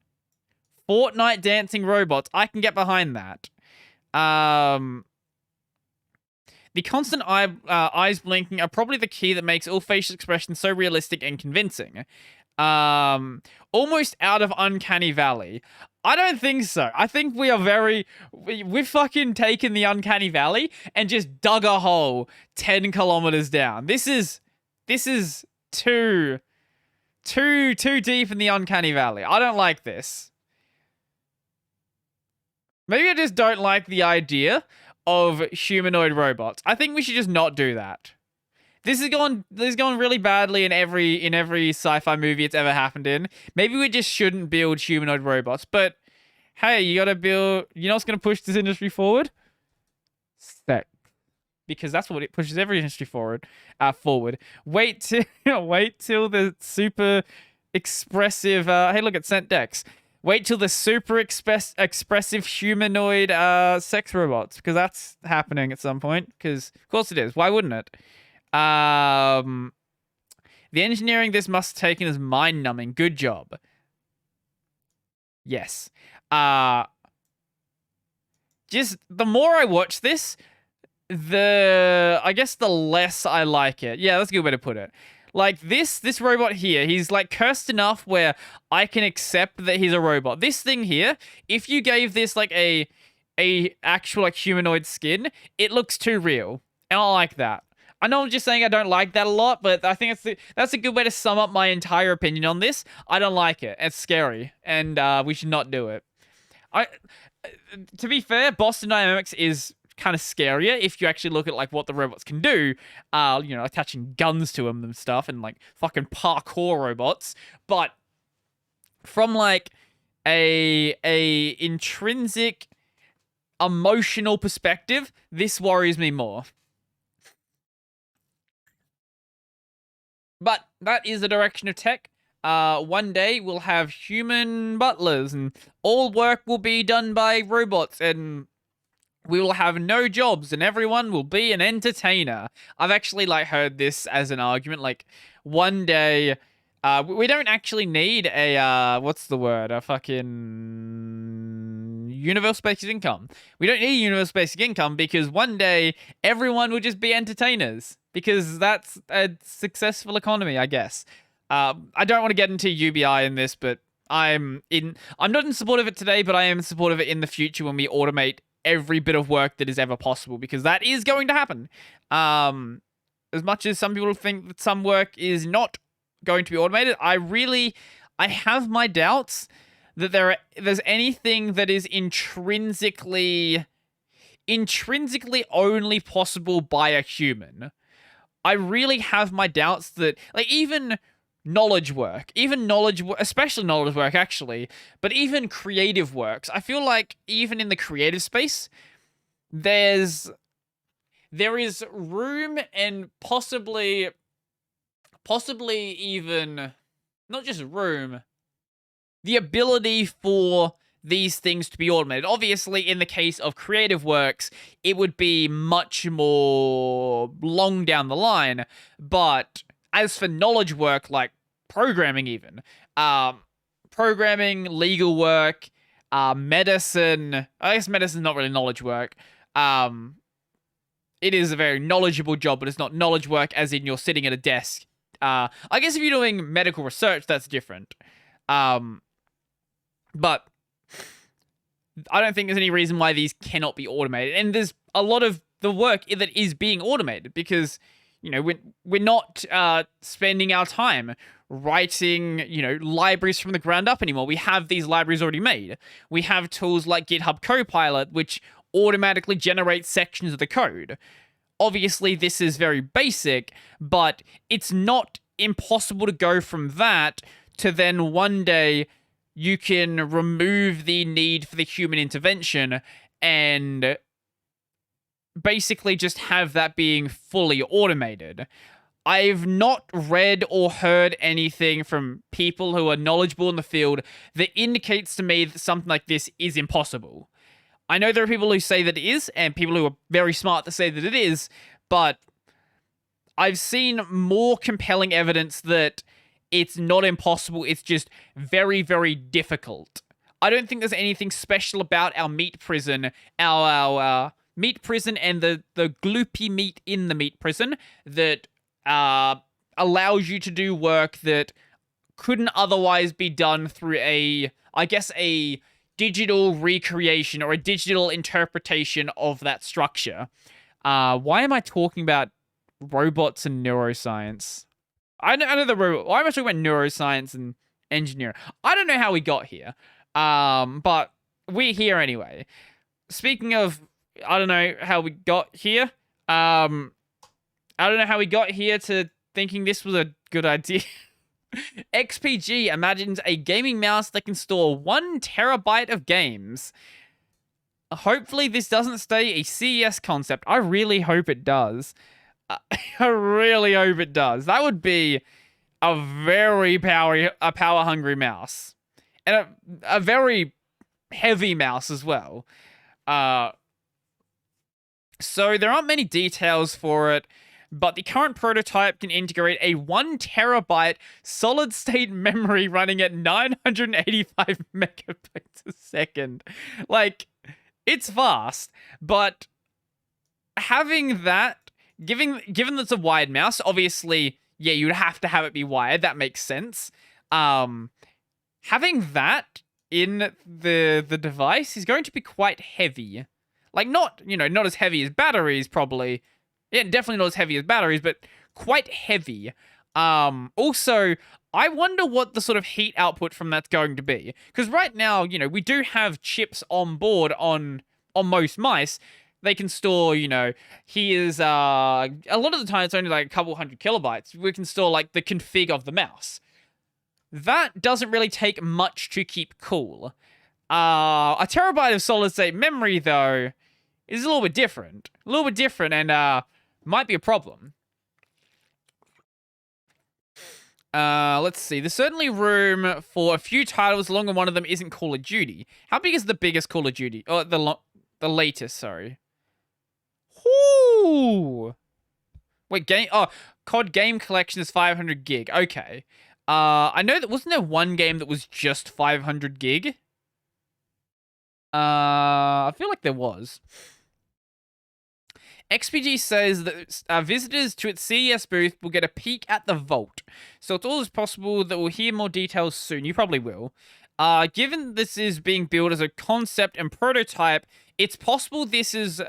Fortnite dancing robots, I can get behind that. The constant eyes blinking are probably the key that makes all facial expressions so realistic and convincing. Almost out of Uncanny Valley. I don't think so. I think we are we've fucking taken the Uncanny Valley and just dug a hole 10 kilometers down. This is too deep in the Uncanny Valley. I don't like this. Maybe I just don't like the idea of humanoid robots. I think we should just not do that. This has gone really badly in every sci-fi movie it's ever happened in. Maybe we just shouldn't build humanoid robots. But hey, you gotta build. You know what's gonna push this industry forward? Sex, because that's what it pushes every industry forward. Wait till the super expressive. Hey, look at Sent Dex. Wait till the super expressive humanoid sex robots, because that's happening at some point. Because of course it is. Why wouldn't it? The engineering this must have taken is mind-numbing. Good job. Yes. Just the more I watch this, I guess the less I like it. Yeah, that's a good way to put it. Like this robot here, he's like cursed enough where I can accept that he's a robot. This thing here, if you gave this like a a actual like humanoid skin, it looks too real. And I like that. I know I'm just saying I don't like that a lot, but I think that's a good way to sum up my entire opinion on this. I don't like it. It's scary, and we should not do it. I, to be fair, Boston Dynamics is kind of scarier if you actually look at like what the robots can do. Attaching guns to them and stuff, and like fucking parkour robots. But from like a intrinsic emotional perspective, this worries me more. But that is the direction of tech. One day we'll have human butlers, and all work will be done by robots, and we will have no jobs, and everyone will be an entertainer. I've actually like heard this as an argument. Like one day, we don't actually need a what's the word? A fucking universal basic income. We don't need a universal basic income because one day everyone will just be entertainers because that's a successful economy, I guess. I don't want to get into UBI in this, but I'm not in support of it today, but I am in support of it in the future when we automate every bit of work that is ever possible, because that is going to happen. As much as some people think that some work is not going to be automated, I have my doubts that there's anything that is intrinsically only possible by a human. I really have my doubts that, like, even knowledge work, especially knowledge work, actually, but even creative works, I feel like even in the creative space, there is room and possibly even, not just room, the ability for these things to be automated. Obviously, in the case of creative works, it would be much more long down the line, but as for knowledge work, like programming even, programming, legal work, medicine, I guess medicine's not really knowledge work. It is a very knowledgeable job, but it's not knowledge work as in you're sitting at a desk. I guess if you're doing medical research, that's different. But I don't think there's any reason why these cannot be automated. And there's a lot of the work that is being automated because, we're not spending our time writing, libraries from the ground up anymore. We have these libraries already made. We have tools like GitHub Copilot, which automatically generates sections of the code. Obviously, this is very basic, but it's not impossible to go from that to then one day you can remove the need for the human intervention and basically just have that being fully automated. I've not read or heard anything from people who are knowledgeable in the field that indicates to me that something like this is impossible. I know there are people who say that it is, and people who are very smart to say that it is, but I've seen more compelling evidence that it's not impossible, it's just very, very difficult. I don't think there's anything special about our meat prison, our meat prison and the gloopy meat in the meat prison that allows you to do work that couldn't otherwise be done through a digital recreation or a digital interpretation of that structure. Why am I talking about robots and neuroscience? I know the robot. Why am I talking about neuroscience and engineering? I don't know how we got here. But we're here anyway. Speaking of, I don't know how we got here. I don't know how we got here to thinking this was a good idea. XPG imagines a gaming mouse that can store 1 terabyte of games. Hopefully this doesn't stay a CES concept. I really hope it does. I really hope it does. That would be a very power-hungry mouse. And a very heavy mouse as well. So there aren't many details for it, but the current prototype can integrate a 1 terabyte solid-state memory running at 985 megabytes a second. Like, it's fast, but having that, given that it's a wired mouse, obviously, yeah, you'd have to have it be wired. That makes sense. Having that in the device is going to be quite heavy. Like, not, not as heavy as batteries, probably. Yeah, definitely not as heavy as batteries, but quite heavy. Also, I wonder what the sort of heat output from that's going to be. Because right now, we do have chips on board on most mice. They can store, here's, a lot of the time it's only like a couple hundred kilobytes. We can store like the config of the mouse. That doesn't really take much to keep cool. A terabyte of solid state memory, though, is a little bit different. And might be a problem. Let's see. There's certainly room for a few titles, along with one of them isn't Call of Duty. How big is the biggest Call of Duty? Oh, the latest, sorry. Whoo! Wait, COD game collection is 500 gig. Okay. I know that, wasn't there one game that was just 500 gig? I feel like there was. XPG says that visitors to its CES booth will get a peek at the vault. So it's always possible that we'll hear more details soon. You probably will. Given this is being built as a concept and prototype, it's possible this is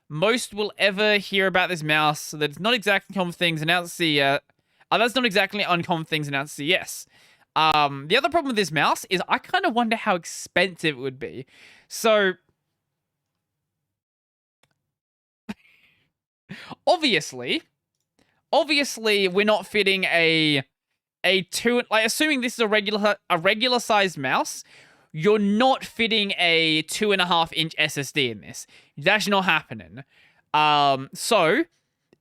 most will ever hear about this mouse. So that it's not exactly common things announced CES. That's not exactly uncommon things announced CES. The other problem with this mouse is I kind of wonder how expensive it would be. So obviously we're not fitting a two, like, assuming this is a regular sized mouse, you're not fitting a 2.5-inch SSD in this. That's not happening. So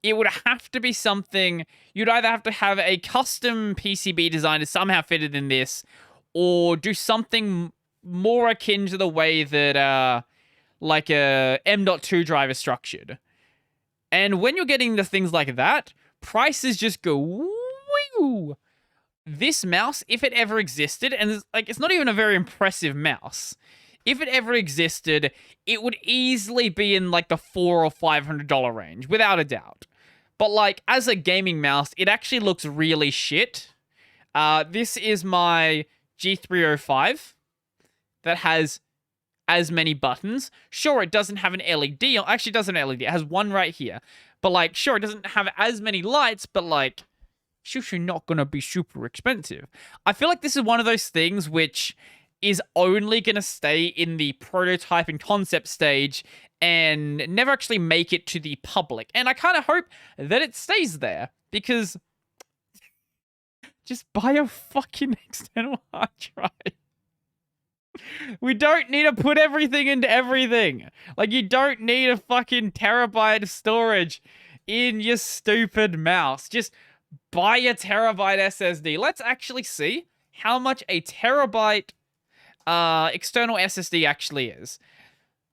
it would have to be something, you'd either have to have a custom PCB design somehow fitted in this, or do something more akin to the way that like a M.2 drive is structured. And when you're getting the things like that, prices just go woo. This mouse, if it ever existed, and it's not even a very impressive mouse. If it ever existed, it would easily be in like the $400 or $500 range, without a doubt. But like, as a gaming mouse, it actually looks really shit. This is my G305 that has as many buttons. Sure, it doesn't have an LED. Actually, it does have an LED. It has one right here. But like, sure, it doesn't have as many lights, but like, it's not gonna be super expensive. I feel like this is one of those things which is only gonna stay in the prototype and concept stage and never actually make it to the public. And I kind of hope that it stays there, because just buy a fucking external hard drive. We don't need to put everything into everything. Like, you don't need a fucking terabyte of storage in your stupid mouse. Just buy a terabyte SSD. Let's actually see how much a terabyte external SSD actually is.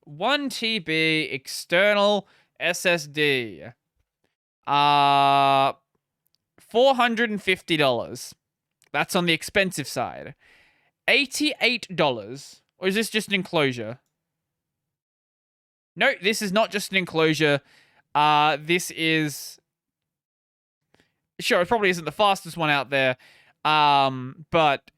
1 TB external SSD. $450. That's on the expensive side. $88. Or is this just an enclosure? No, this is not just an enclosure. This is... Sure, it probably isn't the fastest one out there. But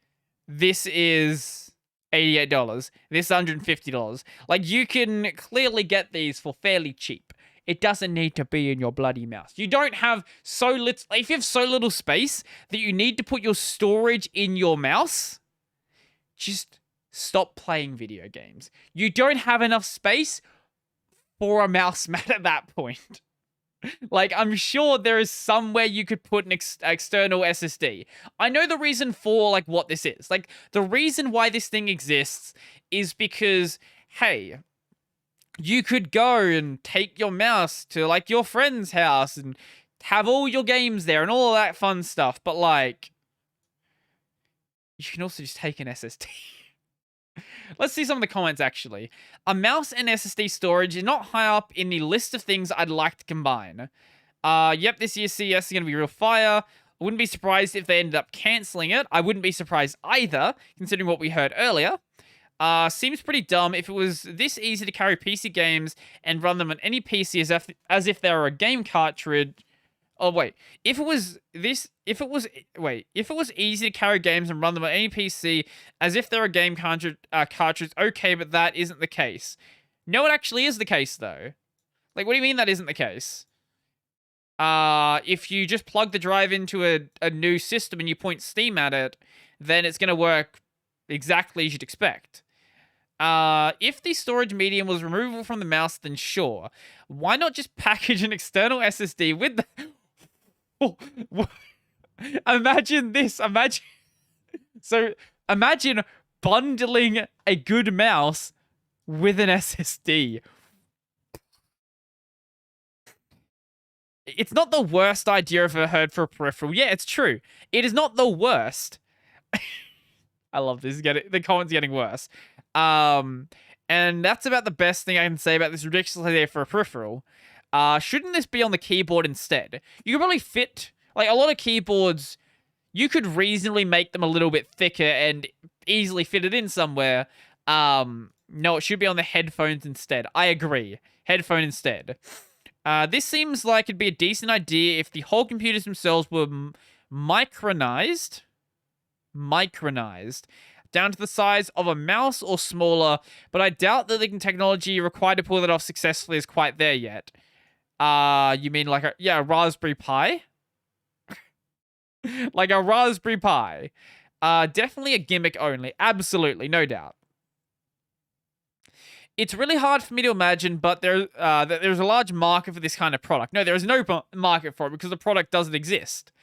this is $88. This is $150. Like, you can clearly get these for fairly cheap. It doesn't need to be in your bloody mouse. You don't have so little... If you have so little space that you need to put your storage in your mouse, just stop playing video games. You don't have enough space for a mouse mat at that point. Like, I'm sure there is somewhere you could put an external SSD. I know the reason for, like, what this is. Like, the reason why this thing exists is because, hey, you could go and take your mouse to, like, your friend's house and have all your games there and all of that fun stuff. But, like, you can also just take an SSD. Let's see some of the comments, actually. A mouse and SSD storage is not high up in the list of things I'd like to combine. Yep, this year's CES is going to be real fire. I wouldn't be surprised if they ended up cancelling it. I wouldn't be surprised either, considering what we heard earlier. Seems pretty dumb. If it was this easy to carry PC games and run them on any PC as if they were a game cartridge, Oh wait, if it was easy to carry games and run them on any PC as if they're a game cartridge, okay, but that isn't the case. No, it actually is the case though. Like, what do you mean that isn't the case? If you just plug the drive into a new system and you point Steam at it, then it's gonna work exactly as you'd expect. If the storage medium was removable from the mouse, then sure. Why not just package an external SSD with the... Imagine this. Imagine bundling a good mouse with an SSD. It's not the worst idea I've ever heard for a peripheral. Yeah, it's true. It is not the worst. I love this. The comments getting worse. And that's about the best thing I can say about this ridiculous idea for a peripheral. Shouldn't this be on the keyboard instead? You could probably fit, like, a lot of keyboards, you could reasonably make them a little bit thicker and easily fit it in somewhere. No, it should be on the headphones instead. I agree. Headphone instead. This seems like it'd be a decent idea if the whole computers themselves were micronized down to the size of a mouse or smaller, but I doubt that the technology required to pull that off successfully is quite there yet. You mean like a Raspberry Pi? Like a Raspberry Pi. Definitely a gimmick only. Absolutely, no doubt. It's really hard for me to imagine, but that there's a large market for this kind of product. No, there is no market for it because the product doesn't exist.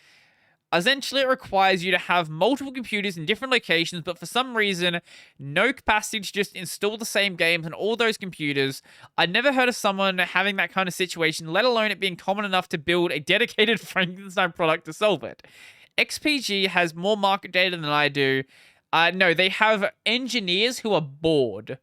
Essentially, it requires you to have multiple computers in different locations, but for some reason, no capacity to just install the same games on all those computers. I'd never heard of someone having that kind of situation, let alone it being common enough to build a dedicated Frankenstein product to solve it. XPG has more market data than I do. No, they have engineers who are bored.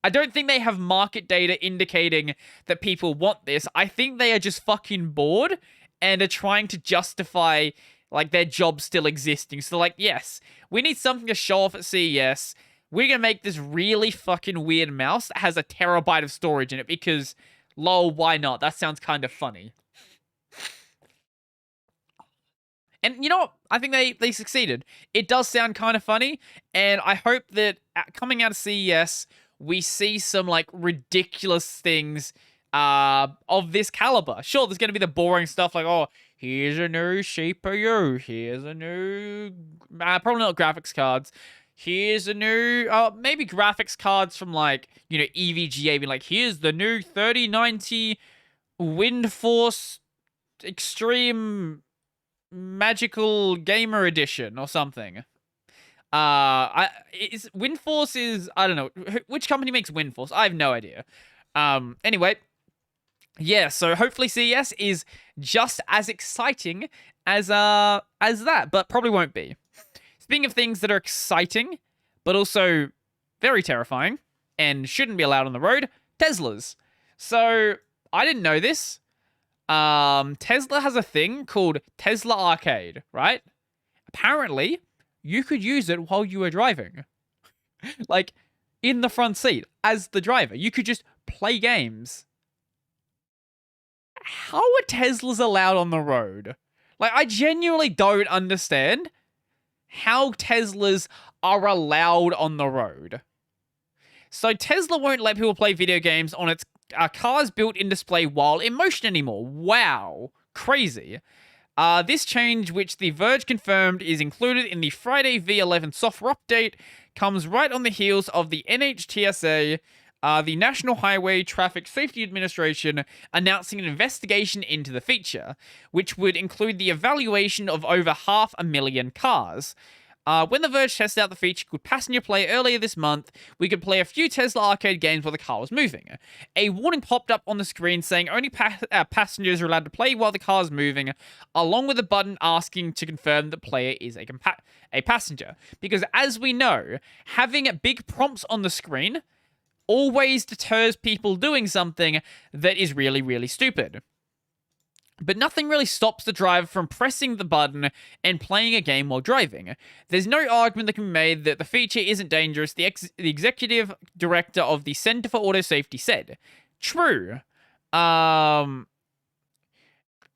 I don't think they have market data indicating that people want this. I think they are just fucking bored and are trying to justify, like, their job still existing. So, like, yes, we need something to show off at CES. We're gonna make this really fucking weird mouse that has a terabyte of storage in it because, lol, why not? That sounds kind of funny. And you know what? I think they succeeded. It does sound kind of funny, and I hope that coming out of CES, we see some, like, ridiculous things of this caliber. Sure, there's going to be the boring stuff like, oh, here's a new CPU, here's a new, probably not graphics cards, here's a new, maybe graphics cards from, like, you know, EVGA, being like, here's the new 3090 WindForce Extreme Magical Gamer Edition or something. WindForce is, I don't know, which company makes WindForce? I have no idea. Anyway, yeah, so hopefully CES is just as exciting as that, but probably won't be. Speaking of things that are exciting, but also very terrifying, and shouldn't be allowed on the road, Teslas. So, I didn't know this. Tesla has a thing called Tesla Arcade, right? Apparently, you could use it while you were driving. Like, in the front seat, as the driver. You could just play games. How are Teslas allowed on the road? Like, I genuinely don't understand how Teslas are allowed on the road. So Tesla won't let people play video games on its car's built-in display while in motion anymore. Wow. Crazy. This change, which The Verge confirmed is included in the Friday V11 software update, comes right on the heels of the NHTSA, the National Highway Traffic Safety Administration, announcing an investigation into the feature, which would include the evaluation of over 500,000 cars. When The Verge tested out the feature called Passenger Play earlier this month, we could play a few Tesla arcade games while the car was moving. A warning popped up on the screen saying only passengers are allowed to play while the car is moving, along with a button asking to confirm the player is a passenger. Because as we know, having big prompts on the screen always deters people doing something that is really, really stupid. But nothing really stops the driver from pressing the button and playing a game while driving. There's no argument that can be made that the feature isn't dangerous, the executive director of the Center for Auto Safety said. True.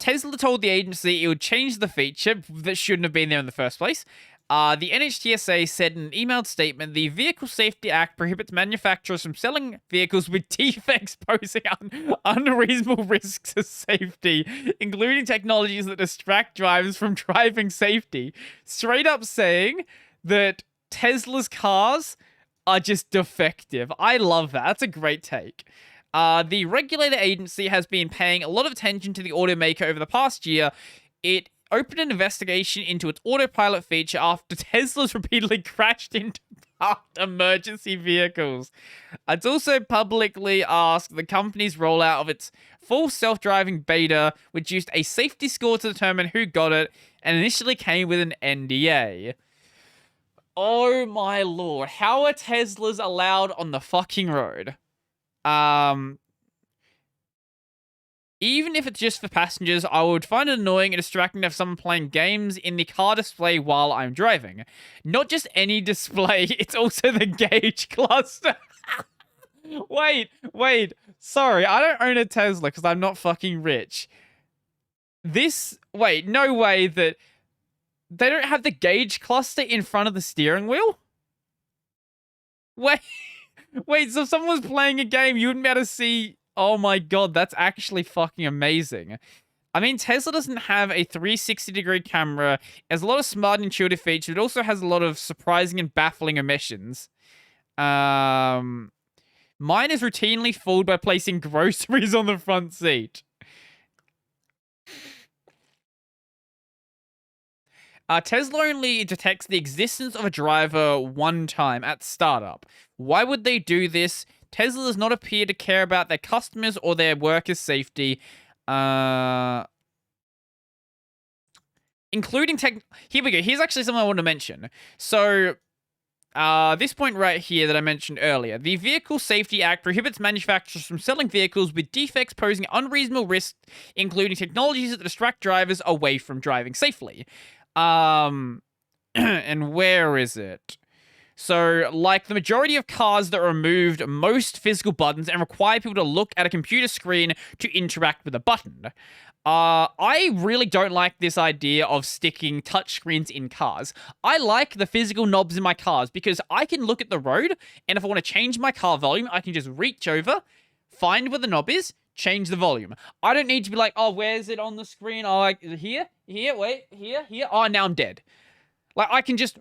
Tesla told the agency it would change the feature that shouldn't have been there in the first place. The NHTSA said in an emailed statement, the Vehicle Safety Act prohibits manufacturers from selling vehicles with defects posing unreasonable risks to safety, including technologies that distract drivers from driving safety. Straight up saying that Tesla's cars are just defective. I love that. That's a great take. The regulator agency has been paying a lot of attention to the automaker over the past year. It opened an investigation into its autopilot feature after Tesla's repeatedly crashed into parked emergency vehicles. It's also publicly asked the company's rollout of its full self-driving beta, which used a safety score to determine who got it, and initially came with an NDA. Oh my lord, how are Teslas allowed on the fucking road? Even if it's just for passengers, I would find it annoying and distracting to have someone playing games in the car display while I'm driving. Not just any display, it's also the gauge cluster. Wait. Sorry, I don't own a Tesla because I'm not fucking rich. Wait, no way that they don't have the gauge cluster in front of the steering wheel? Wait, so if someone was playing a game, you wouldn't be able to see... Oh my god, that's actually fucking amazing. I mean, Tesla doesn't have a 360-degree camera. It has a lot of smart and intuitive features. It also has a lot of surprising and baffling omissions. Mine is routinely fooled by placing groceries on the front seat. Tesla only detects the existence of a driver one time at startup. Why would they do this? Tesla does not appear to care about their customers or their workers' safety. Including tech... Here we go. Here's actually something I want to mention. So, this point right here that I mentioned earlier. The Vehicle Safety Act prohibits manufacturers from selling vehicles with defects posing unreasonable risks, including technologies that distract drivers away from driving safely. And where is it? So, like the majority of cars that removed most physical buttons and require people to look at a computer screen to interact with a button. I really don't like this idea of sticking touchscreens in cars. I like the physical knobs in my cars because I can look at the road, and if I want to change my car volume, I can just reach over, find where the knob is, change the volume. I don't need to be like, oh, where's it on the screen? Oh, like, here, wait, here. Oh, now I'm dead. Like, I can just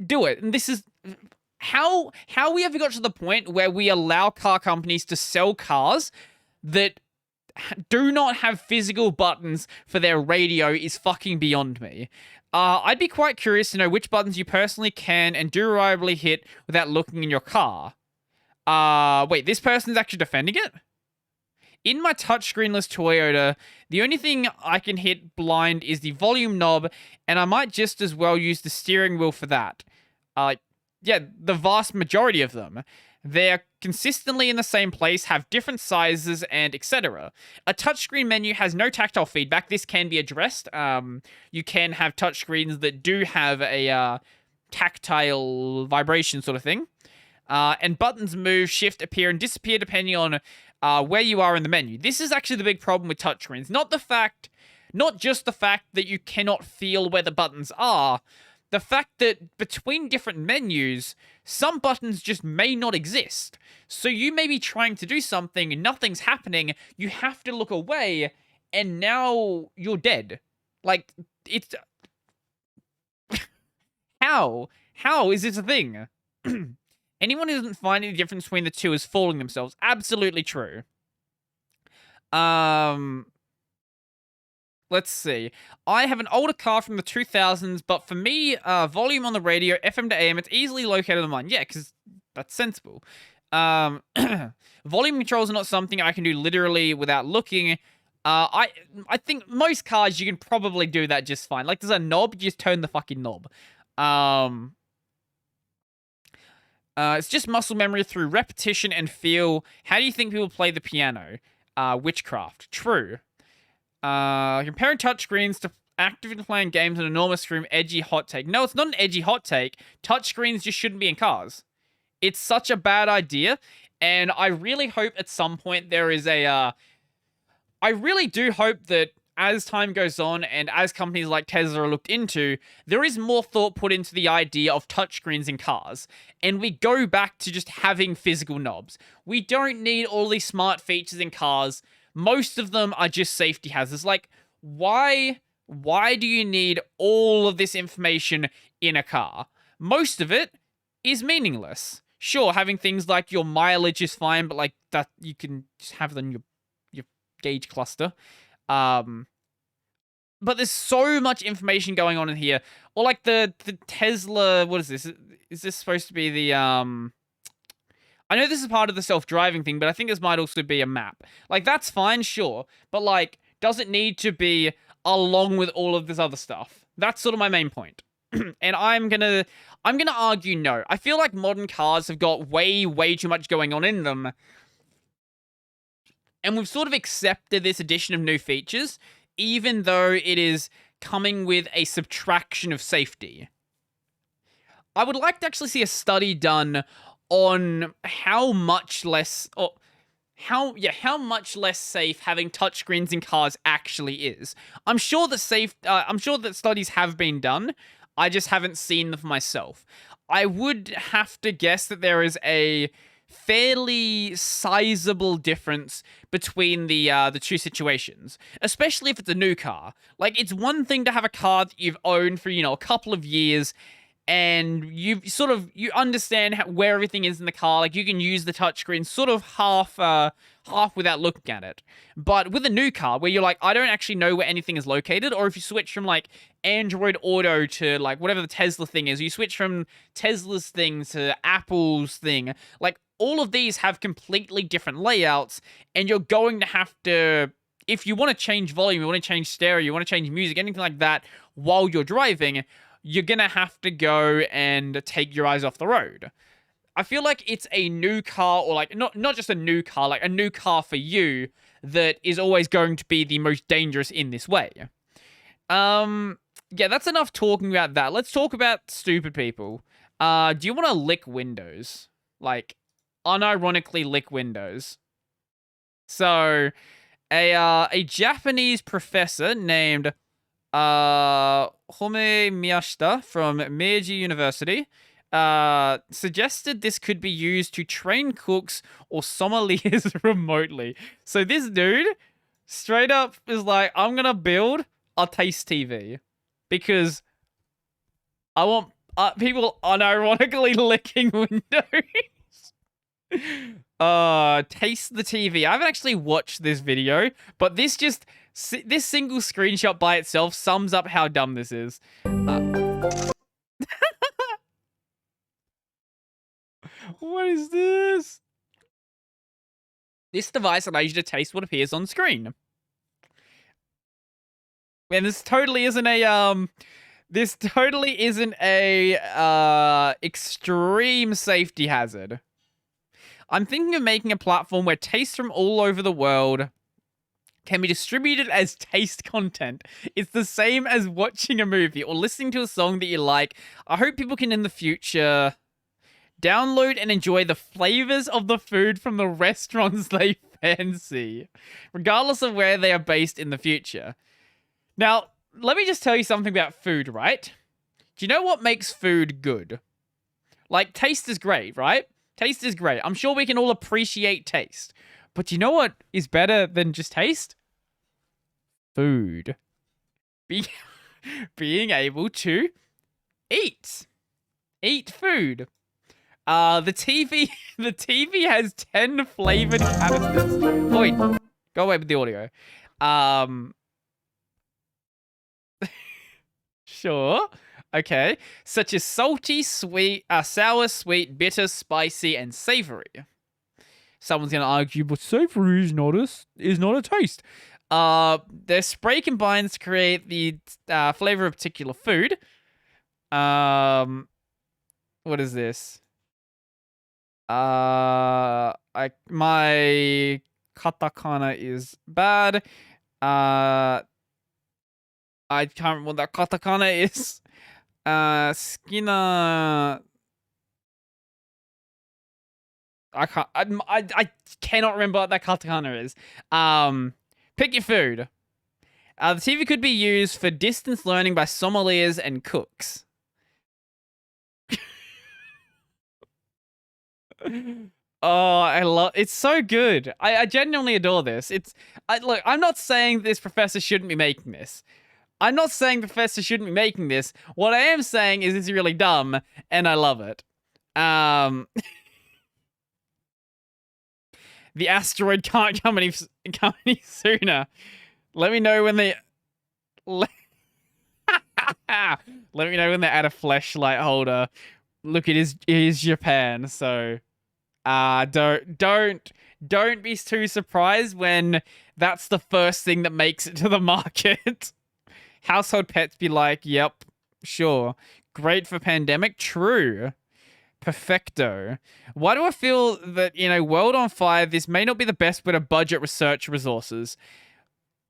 do it. And this is how we ever got to the point where we allow car companies to sell cars that do not have physical buttons for their radio is fucking beyond me. I'd be quite curious to know which buttons you personally can and do reliably hit without looking in your car. Wait, this person's actually defending it? In my touchscreenless Toyota, the only thing I can hit blind is the volume knob, and I might just as well use the steering wheel for that. Yeah, the vast majority of them. They're consistently in the same place, have different sizes, and etc. A touchscreen menu has no tactile feedback. This can be addressed. You can have touchscreens that do have a tactile vibration sort of thing. And buttons move, shift, appear, and disappear depending on where you are in the menu. This is actually the big problem with touchscreens. Not just the fact that you cannot feel where the buttons are, the fact that between different menus, some buttons just may not exist. So you may be trying to do something, nothing's happening, you have to look away, and now you're dead. Like, it's... How? How is this a thing? Anyone who doesn't find any difference between the two is fooling themselves. Absolutely true. Let's see. I have an older car from the 2000s, but for me, volume on the radio, FM to AM, it's easily located on mine. Yeah, because that's sensible. Volume controls are not something I can do literally without looking. I think most cars, you can probably do that just fine. Like, there's a knob, you just turn the fucking knob. It's just muscle memory through repetition and feel. How do you think people play the piano? Witchcraft. True. Comparing touchscreens to actively playing games on an enormous screen, edgy hot take. No, it's not an edgy hot take. Touchscreens just shouldn't be in cars. It's such a bad idea, and I really hope at some point there is a... I really do hope that as time goes on and as companies like Tesla are looked into, there is more thought put into the idea of touchscreens in cars. And we go back to just having physical knobs. We don't need all these smart features in cars. Most of them are just safety hazards. Like, why do you need all of this information in a car? Most of it is meaningless. Sure, having things like your mileage is fine, but like that you can just have them in your gauge cluster. But there's so much information going on in here. Or like the Tesla, what is this? Is this supposed to be the I know this is part of the self-driving thing, but I think this might also be a map. Like, that's fine, sure, but like, does it need to be along with all of this other stuff? That's sort of my main point. And I'm gonna argue no. I feel like modern cars have got way too much going on in them. And we've sort of accepted this addition of new features, even though it is coming with a subtraction of safety. I would like to actually see a study done on how much less safe having touchscreens in cars actually is. I'm sure that studies have been done. I just haven't seen them for myself. I would have to guess that there is a fairly sizable difference between the two situations, especially if it's a new car. Like, it's one thing to have a car that you've owned for, a couple of years, and you understand where everything is in the car. Like, you can use the touchscreen sort of half without looking at it. But with a new car, where you're like, I don't actually know where anything is located, or if you switch from like Android Auto to like whatever the Tesla thing is, you switch from Tesla's thing to Apple's thing, like all of these have completely different layouts, and you're going to have to, if you want to change volume, you want to change stereo, you want to change music, anything like that while you're driving, you're going to have to go and take your eyes off the road. I feel like it's a new car, or like not just a new car, like a new car for you that is always going to be the most dangerous in this way. Yeah, that's enough talking about that. Let's talk about stupid people. Do you want to lick windows? Like, unironically lick windows. So, a Japanese professor named Home Miyashita from Meiji University suggested this could be used to train cooks or sommeliers remotely. So this dude straight up is like, I'm gonna build a taste TV because I want people unironically licking windows. Taste the TV. I haven't actually watched this video, but this single screenshot by itself sums up how dumb this is. What is this? This device allows you to taste what appears on screen. And this totally isn't a extreme safety hazard. I'm thinking of making a platform where tastes from all over the world can be distributed as taste content. It's the same as watching a movie or listening to a song that you like. I hope people can, in the future, download and enjoy the flavors of the food from the restaurants they fancy, regardless of where they are based in the future. Now, let me just tell you something about food, right? Do you know what makes food good? Like, taste is great, right? Taste is great. I'm sure we can all appreciate taste. But you know what is better than just taste? Food. Being able to eat. Eat food. The TV has 10 flavored canisters. Oh, wait. Go away with the audio. Sure. Okay. Such as salty, sweet, sour, sweet, bitter, spicy, and savory. Someone's gonna argue, but savory is not a taste. Their spray combines to create the flavor of particular food. What is this? My katakana is bad. I can't remember what that katakana is. Skina. I cannot remember what that katakana is. Pick your food. The TV could be used for distance learning by sommeliers and cooks. Oh, I love it's so good. I genuinely adore this. Look, I'm not saying this professor shouldn't be making this. I'm not saying the professor shouldn't be making this. What I am saying is it's really dumb, and I love it. The asteroid can't come any sooner. Let me know when they let me know when they add a fleshlight holder. Look, it is Japan, so don't be too surprised when that's the first thing that makes it to the market. Household pets be like, yep, sure. Great for pandemic? True. Perfecto. Why do I feel that, World on Fire, this may not be the best way to budget research resources?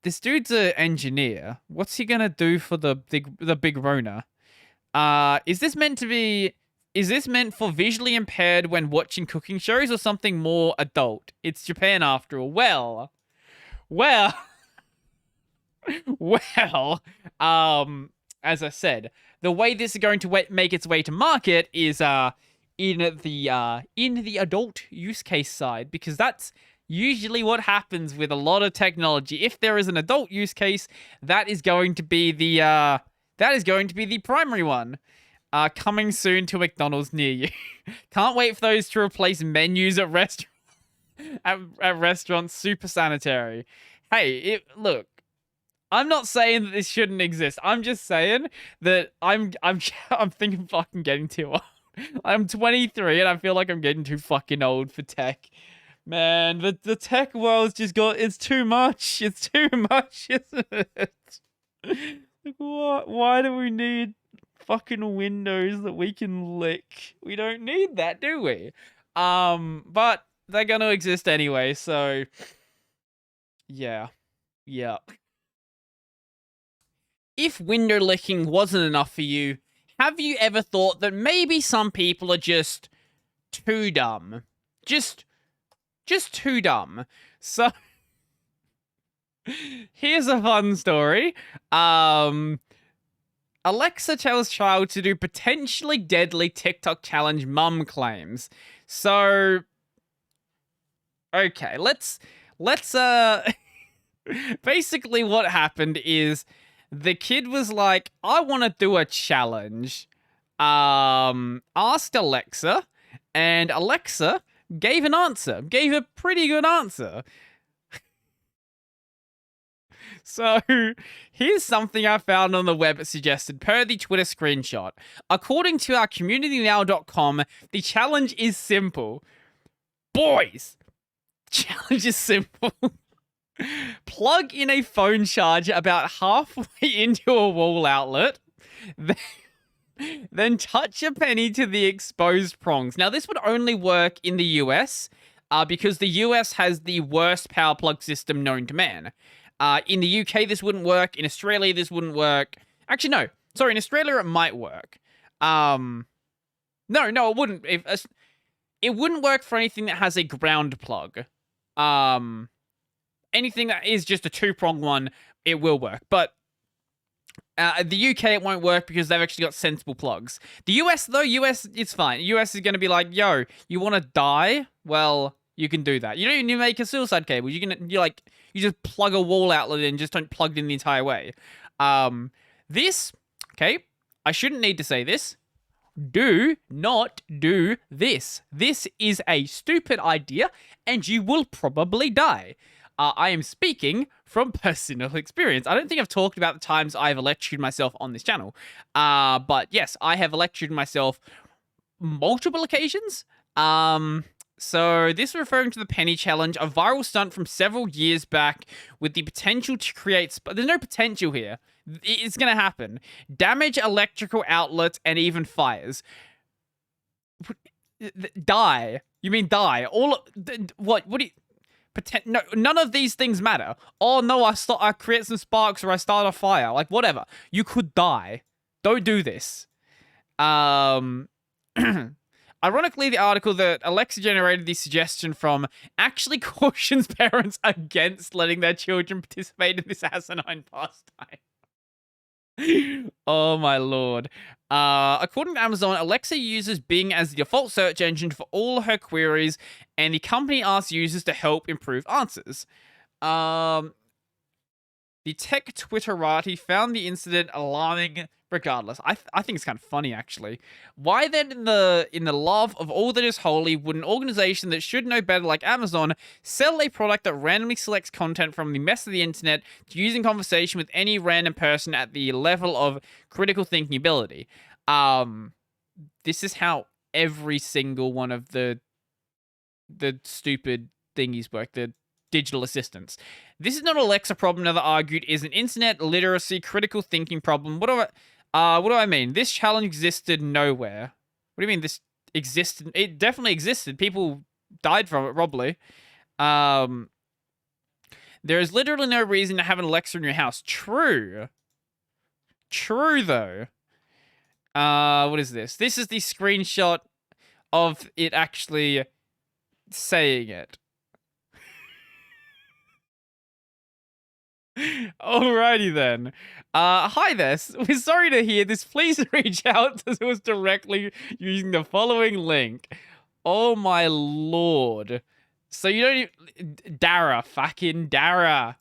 This dude's an engineer. What's he gonna do for the big Rona? Is this meant for visually impaired when watching cooking shows or something more adult? It's Japan after all. Well, as I said, the way this is going to make its way to market is in the adult use case side, because that's usually what happens with a lot of technology. If there is an adult use case, that is going to be the primary one. Coming soon to McDonald's near you. Can't wait for those to replace menus at restaurants. Super sanitary. Hey, look. I'm not saying that this shouldn't exist. I'm just saying that I'm thinking fucking getting too old. I'm 23 and I feel like I'm getting too fucking old for tech. Man, the tech world's just it's too much. It's too much, isn't it? Like, what? Why do we need fucking windows that we can lick? We don't need that, do we? But they're gonna exist anyway, so yeah. If window licking wasn't enough for you, have you ever thought that maybe some people are just too dumb? Just too dumb. So here's a fun story. Alexa tells child to do potentially deadly TikTok challenge, mum claims. So okay, let's basically what happened is the kid was like, I want to do a challenge. Asked Alexa, and Alexa gave an answer. Gave a pretty good answer. So, here's something I found on the web that suggested per the Twitter screenshot. According to our communitynow.com, the challenge is simple. Boys! Challenge is simple. Plug in a phone charger about halfway into a wall outlet, then touch a penny to the exposed prongs. Now, this would only work in the US, because the US has the worst power plug system known to man. In the UK, this wouldn't work. In Australia, this wouldn't work. Actually, no. Sorry, in Australia, it might work. No, it wouldn't. It wouldn't work for anything that has a ground plug. Anything that is just a two-prong one, it will work. But the UK, it won't work because they've actually got sensible plugs. The US, though, it's fine. US is going to be like, yo, you want to die? Well, you can do that. You don't even make a suicide cable. You just plug a wall outlet in, just don't plug it in the entire way. Okay, I shouldn't need to say this. Do not do this. This is a stupid idea, and you will probably die. I am speaking from personal experience. I don't think I've talked about the times I've electrocuted myself on this channel. But yes, I have electrocuted myself multiple occasions. So this is referring to the penny challenge, a viral stunt from several years back with the potential to create... There's no potential here. It's going to happen. Damage electrical outlets and even fires. Die. You mean die. What do you... No, none of these things matter. Oh no, I create some sparks or I start a fire. Like, whatever. You could die. Don't do this. Ironically, the article that Alexa generated the suggestion from actually cautions parents against letting their children participate in this asinine pastime. Oh my lord. According to Amazon, Alexa uses Bing as the default search engine for all her queries, and the company asks users to help improve answers. The tech Twitterati found the incident alarming regardless. I think it's kind of funny, actually. Why then, in the love of all that is holy, would an organization that should know better like Amazon sell a product that randomly selects content from the mess of the internet to use in conversation with any random person at the level of critical thinking ability? This is how every single one of the stupid thingies work. The digital assistants. This is not an Alexa problem, another argued, is an internet literacy critical thinking problem. What do I mean? This challenge existed nowhere. What do you mean this existed? It definitely existed. People died from it, probably. There is literally no reason to have an Alexa in your house. True. True, though. What is this? This is the screenshot of it actually saying it. Alrighty then. Hi there. We're sorry to hear this. Please reach out to us directly using the following link. Oh my lord. So you don't even... Dara. Fucking Dara.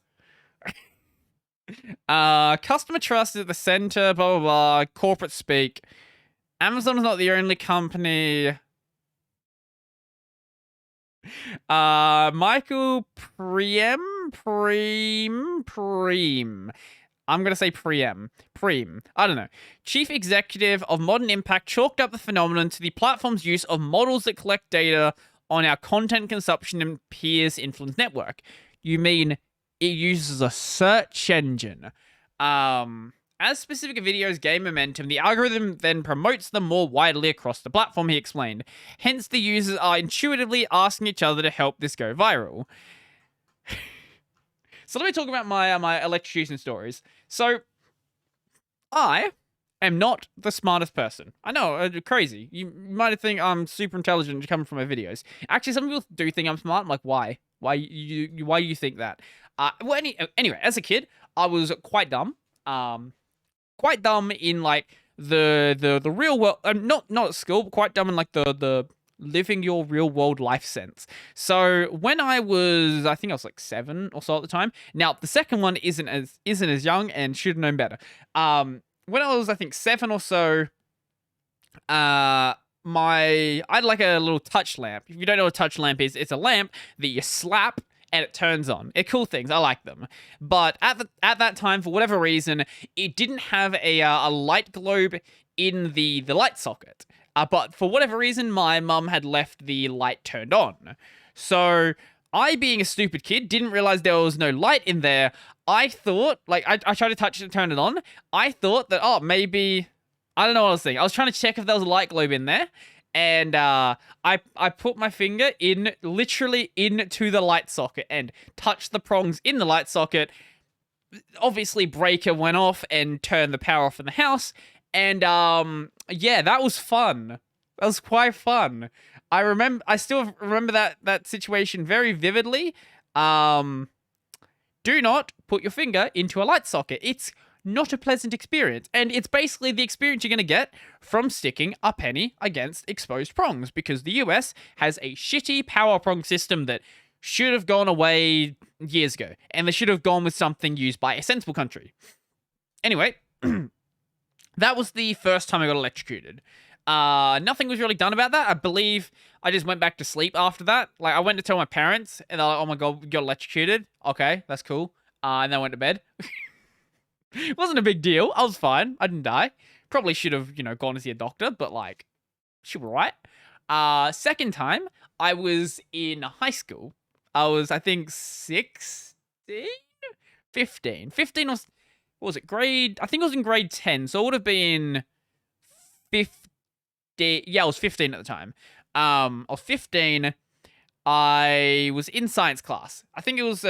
Customer trust is at the center, blah, blah, blah. Corporate speak. Amazon is not the only company... Michael Preem. I'm gonna say Preem. I don't know. Chief executive of Modern Impact chalked up the phenomenon to the platform's use of models that collect data on our content consumption and peers influence network. You mean it uses a search engine? As specific videos gain momentum, the algorithm then promotes them more widely across the platform, he explained. Hence, the users are intuitively asking each other to help this go viral. So let me talk about my electrocution stories. So, I am not the smartest person. I know, crazy. You might think I'm super intelligent coming from my videos. Actually, some people do think I'm smart. I'm like, why? Why you think that? Well, anyway, as a kid, I was quite dumb. Quite dumb in like the real world. Not at school, but quite dumb in like the living your real world life sense. So when I think I was like 7 or so at the time. Now the second one isn't as young and should have known better. When I was, I think, 7 or so, I had like a little touch lamp. If you don't know what a touch lamp is, it's a lamp that you slap and it turns on. They're cool things. I like them. But at that time, for whatever reason, it didn't have a light globe in the light socket. But for whatever reason, my mum had left the light turned on. So I, being a stupid kid, didn't realize there was no light in there. I thought, like, I tried to touch it and turn it on. I thought that, oh, maybe... I don't know what I was thinking. I was trying to check if there was a light globe in there. And I put my finger literally into the light socket and touched the prongs in the light socket. Obviously, breaker went off and turned the power off in the house. And yeah, that was fun. That was quite fun. I still remember that situation very vividly. Do not put your finger into a light socket. It's not a pleasant experience. And it's basically the experience you're going to get from sticking a penny against exposed prongs, because the US has a shitty power prong system that should have gone away years ago. And they should have gone with something used by a sensible country. Anyway, that was the first time I got electrocuted. Nothing was really done about that. I believe I just went back to sleep after that. Like, I went to tell my parents, and they're like, oh my god, we got electrocuted. Okay, that's cool. And then I went to bed. It wasn't a big deal. I was fine. I didn't die. Probably should have, gone to see a doctor, but, like, should be right. Second time, I was in high school. I was, I think, 16? 15. 15 was, what was it, I think it was in grade 10, so it would have been 15. Yeah, I was 15 at the time. I was 15. I was in science class. I think it was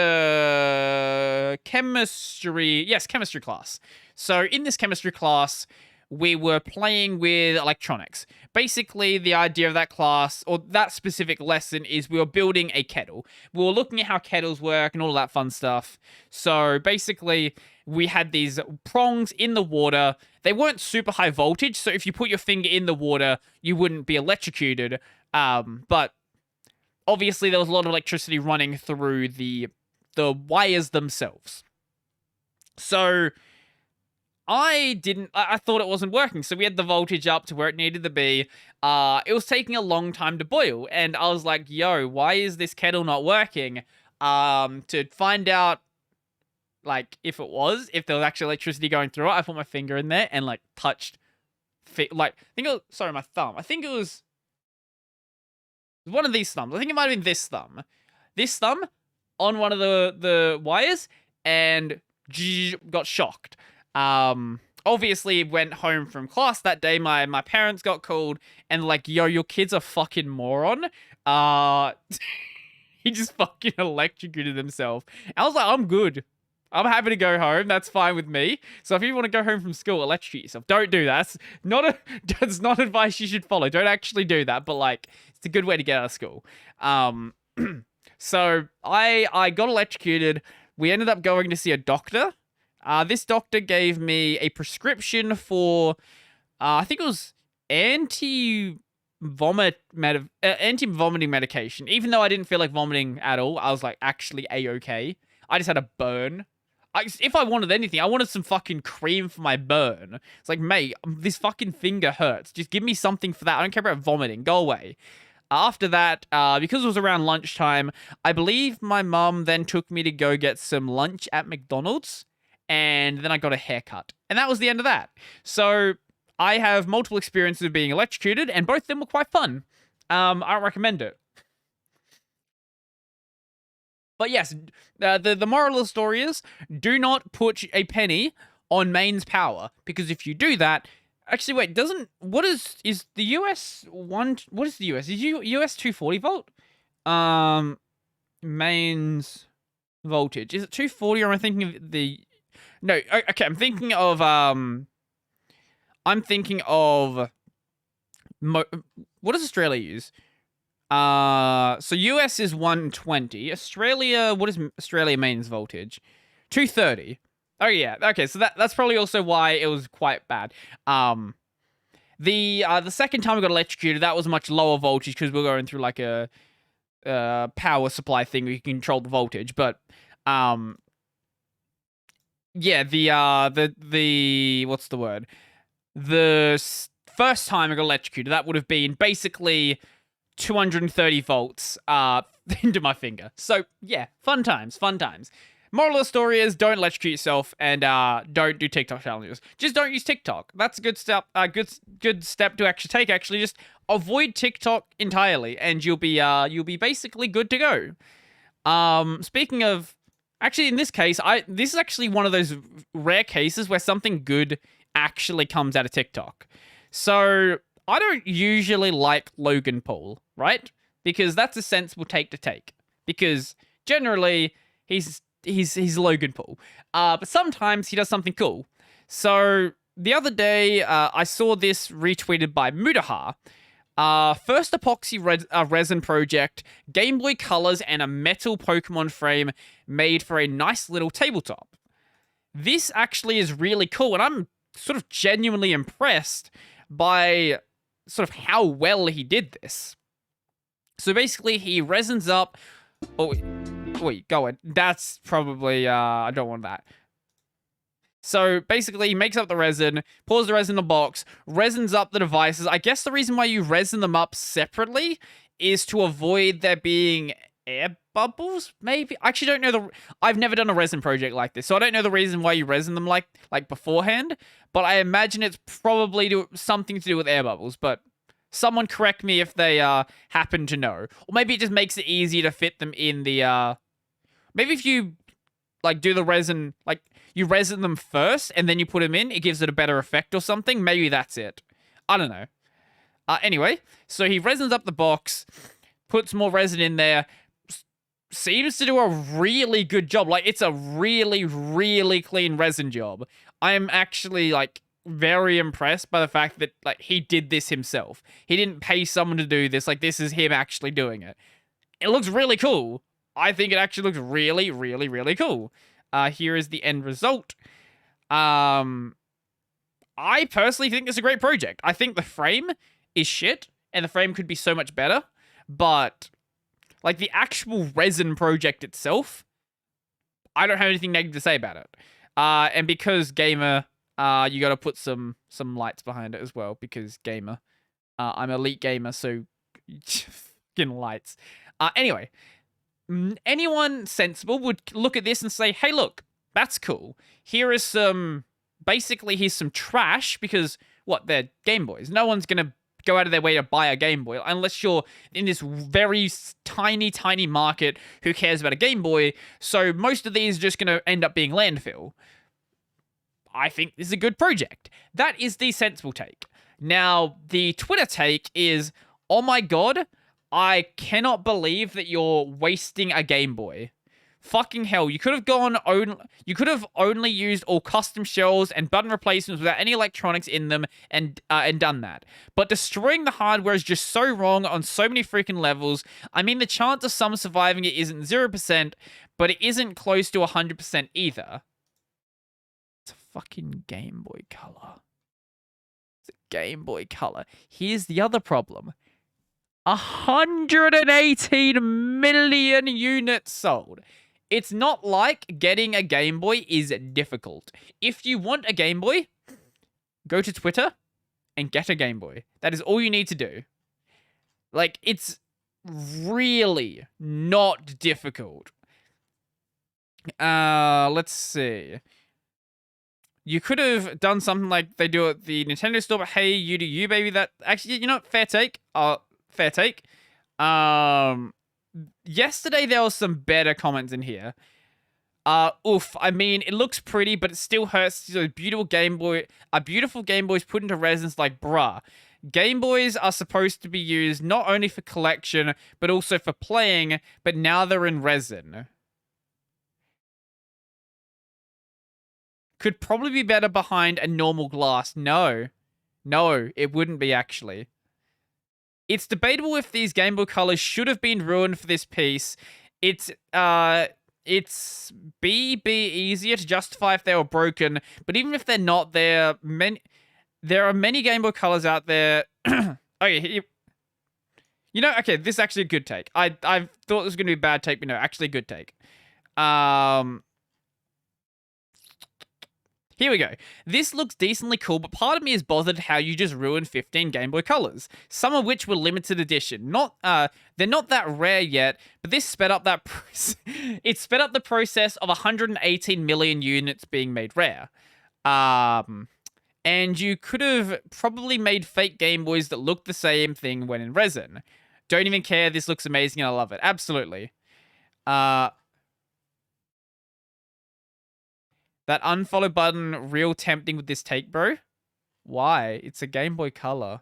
chemistry. Yes, chemistry class. So in this chemistry class, we were playing with electronics. Basically, the idea of that class, or that specific lesson, is we were building a kettle. We were looking at how kettles work and all that fun stuff. So basically, we had these prongs in the water. They weren't super high voltage, so if you put your finger in the water, you wouldn't be electrocuted. But obviously, there was a lot of electricity running through the wires themselves. So I thought it wasn't working. So we had the voltage up to where it needed to be. It was taking a long time to boil. And I was like, yo, why is this kettle not working? To find out, like, if there was actually electricity going through it, I put my finger in there and, like, touched, my thumb. I think it was one of these thumbs. I think it might have been this thumb. This thumb on one of the wires and got shocked. Obviously went home from class that day. My parents got called and like, yo, your kid's a fucking moron. He just fucking electrocuted himself. I was like, I'm good. I'm happy to go home. That's fine with me. So if you want to go home from school, electrocute yourself. Don't do that. That's not advice you should follow. Don't actually do that. But like, it's a good way to get out of school. So I got electrocuted. We ended up going to see a doctor. This doctor gave me a prescription for, I think it was anti-vomiting medication. Even though I didn't feel like vomiting at all, I was like actually A-okay. I just had a burn. If I wanted anything, I wanted some fucking cream for my burn. It's like, mate, this fucking finger hurts. Just give me something for that. I don't care about vomiting. Go away. After that, because it was around lunchtime, I believe my mum then took me to go get some lunch at McDonald's. And then I got a haircut. And that was the end of that. So I have multiple experiences of being electrocuted, and both of them were quite fun. I don't recommend it. But yes, the moral of the story is, do not put a penny on mains power. Because if you do that... Actually, wait, is the US one... What is the US? Is US 240 volt? Mains voltage. Is it 240 or am I thinking of the... No, okay, I'm thinking of... what does Australia use? So US is 120. Australia, what is Australia mains voltage? 230. Oh yeah, okay, so that's probably also why it was quite bad. The second time we got electrocuted, that was much lower voltage because we were going through like a power supply thing where you can control the voltage. But yeah, the what's the word? The first time I got electrocuted, that would have been basically 230 volts into my finger. So yeah, fun times. Moral of the story is, don't electrocute yourself and don't do TikTok challenges. Just don't use TikTok. That's a good step. Good step to actually take. Actually, just avoid TikTok entirely, and you'll be basically good to go. Speaking of, actually, in this case, this is actually one of those rare cases where something good actually comes out of TikTok. So I don't usually like Logan Paul, right? Because that's a sensible take to take. Because generally he's Logan Paul. But sometimes he does something cool. So the other day, I saw this retweeted by Mudahar. First epoxy resin project, Game Boy Colors, and a metal Pokemon frame made for a nice little tabletop. This actually is really cool, and I'm sort of genuinely impressed by sort of how well he did this. So basically, he resins up... Oh, wait, go on. That's probably, I don't want that. So basically, he makes up the resin, pours the resin in a box, resins up the devices. I guess the reason why you resin them up separately is to avoid there being air bubbles, maybe? I actually don't know I've never done a resin project like this, so I don't know the reason why you resin them like beforehand, but I imagine it's probably something to do with air bubbles, but... Someone correct me if they happen to know. Or maybe it just makes it easier to fit them in the... Maybe if you, like, do the resin... Like, you resin them first, and then you put them in, it gives it a better effect or something. Maybe that's it. I don't know. Anyway, so he resins up the box, puts more resin in there, seems to do a really good job. Like, it's a really, really clean resin job. I'm actually, like... very impressed by the fact that like he did this himself. He didn't pay someone to do this. Like this is him actually doing it. It looks really cool. I think it actually looks really, really, really cool. Here is the end result. I personally think it's a great project. I think the frame is shit, and the frame could be so much better, but like the actual resin project itself, I don't have anything negative to say about it. And because gamer, you got to put some lights behind it as well, because gamer, I'm elite gamer, so fucking lights. Anyway, anyone sensible would look at this and say, hey, look, that's cool. Here is some, basically, here's some trash, because, what, they're Game Boys. No one's going to go out of their way to buy a Game Boy, unless you're in this very tiny, tiny market who cares about a Game Boy, so most of these are just going to end up being landfill. I think this is a good project. That is the sensible take. Now, the Twitter take is, oh my god, I cannot believe that you're wasting a Game Boy. Fucking hell, you could have only used all custom shells and button replacements without any electronics in them and done that. But destroying the hardware is just so wrong on so many freaking levels. I mean, the chance of some surviving it isn't 0%, but it isn't close to 100% either. It's a fucking Game Boy Color. It's a Game Boy Color. Here's the other problem. 118 million units sold. It's not like getting a Game Boy is difficult. If you want a Game Boy, go to Twitter and get a Game Boy. That is all you need to do. Like, it's really not difficult. Let's see. You could have done something like they do at the Nintendo store, but hey, you do you, baby. That actually, you know what? Fair take. Fair take. Yesterday there was some better comments in here. Oof. I mean, it looks pretty, but it still hurts. So beautiful Game Boy, beautiful Game Boys put into resins, like bruh. Game Boys are supposed to be used not only for collection, but also for playing, but now they're in resin. Could probably be better behind a normal glass. No, it wouldn't be actually. It's debatable if these Game Boy colors should have been ruined for this piece. It's easier to justify if they were broken, but even if they're not, there are many Game Boy colors out there. Okay, okay, this is actually a good take. I thought this was going to be a bad take, but no, actually a good take. Here we go. This looks decently cool, but part of me is bothered how you just ruined 15 Game Boy Colors, some of which were limited edition. They're not that rare yet, but this sped up that it sped up the process of 118 million units being made rare. And you could have probably made fake Game Boys that look the same thing when in resin. Don't even care. This looks amazing and I love it. Absolutely. That unfollow button real tempting with this take, bro. Why? It's a Game Boy Color.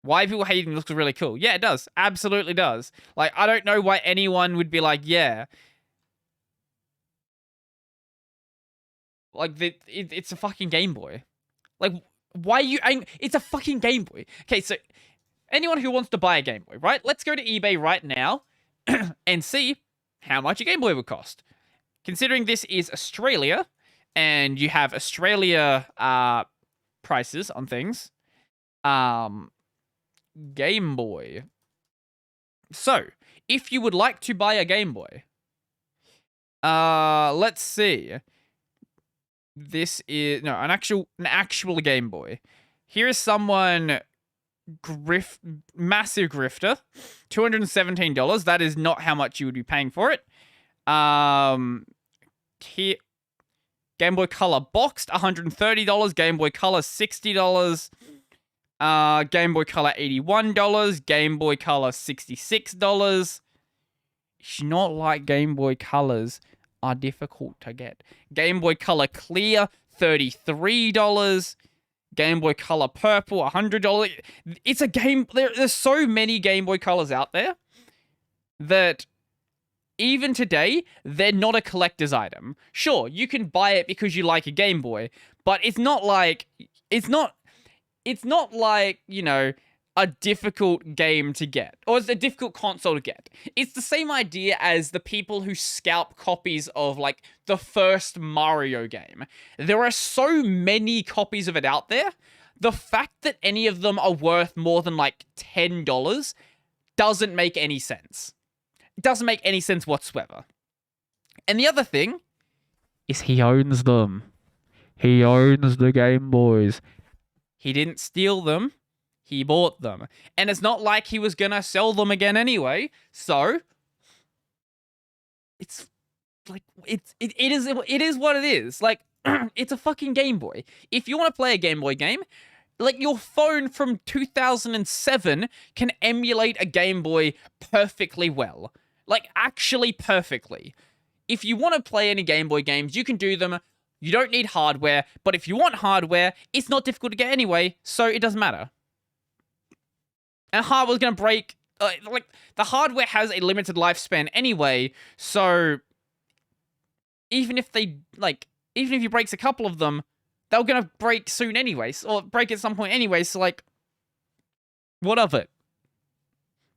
Why people hating it looks really cool. Yeah, it does. Absolutely does. Like, I don't know why anyone would be like, yeah. Like, it's a fucking Game Boy. Like, why are you... It's a fucking Game Boy. Okay, so anyone who wants to buy a Game Boy, right? Let's go to eBay right now and see how much a Game Boy would cost. Considering this is Australia, and you have Australia prices on things, Game Boy. So, if you would like to buy a Game Boy, let's see. This is an actual Game Boy. Here is someone massive grifter, $217. That is not how much you would be paying for it. Here, Game Boy Color boxed, $130. Game Boy Color, $60. Game Boy Color, $81. Game Boy Color, $66. It's not like Game Boy Colors are difficult to get. Game Boy Color Clear, $33. Game Boy Color Purple, $100. It's a game... There's so many Game Boy Colors out there that... even today, they're not a collector's item. Sure, you can buy it because you like a Game Boy, but it's not like you know, a difficult game to get, or it's a difficult console to get. It's the same idea as the people who scalp copies of, like, the first Mario game. There are so many copies of it out there. The fact that any of them are worth more than, like, $10 doesn't make any sense. It doesn't make any sense whatsoever. And the other thing is he owns them. He owns the Game Boys. He didn't steal them. He bought them. And it's not like he was gonna sell them again anyway. So it's like it is what it is. Like, it's a fucking Game Boy. If you want to play a Game Boy game, like, your phone from 2007 can emulate a Game Boy perfectly well. Like, actually perfectly. If you want to play any Game Boy games, you can do them. You don't need hardware, but if you want hardware, it's not difficult to get anyway, so it doesn't matter. And hardware's gonna break. Like, the hardware has a limited lifespan anyway, so even if you breaks a couple of them, they're gonna break soon anyways, or break at some point anyway, so, like, what of it?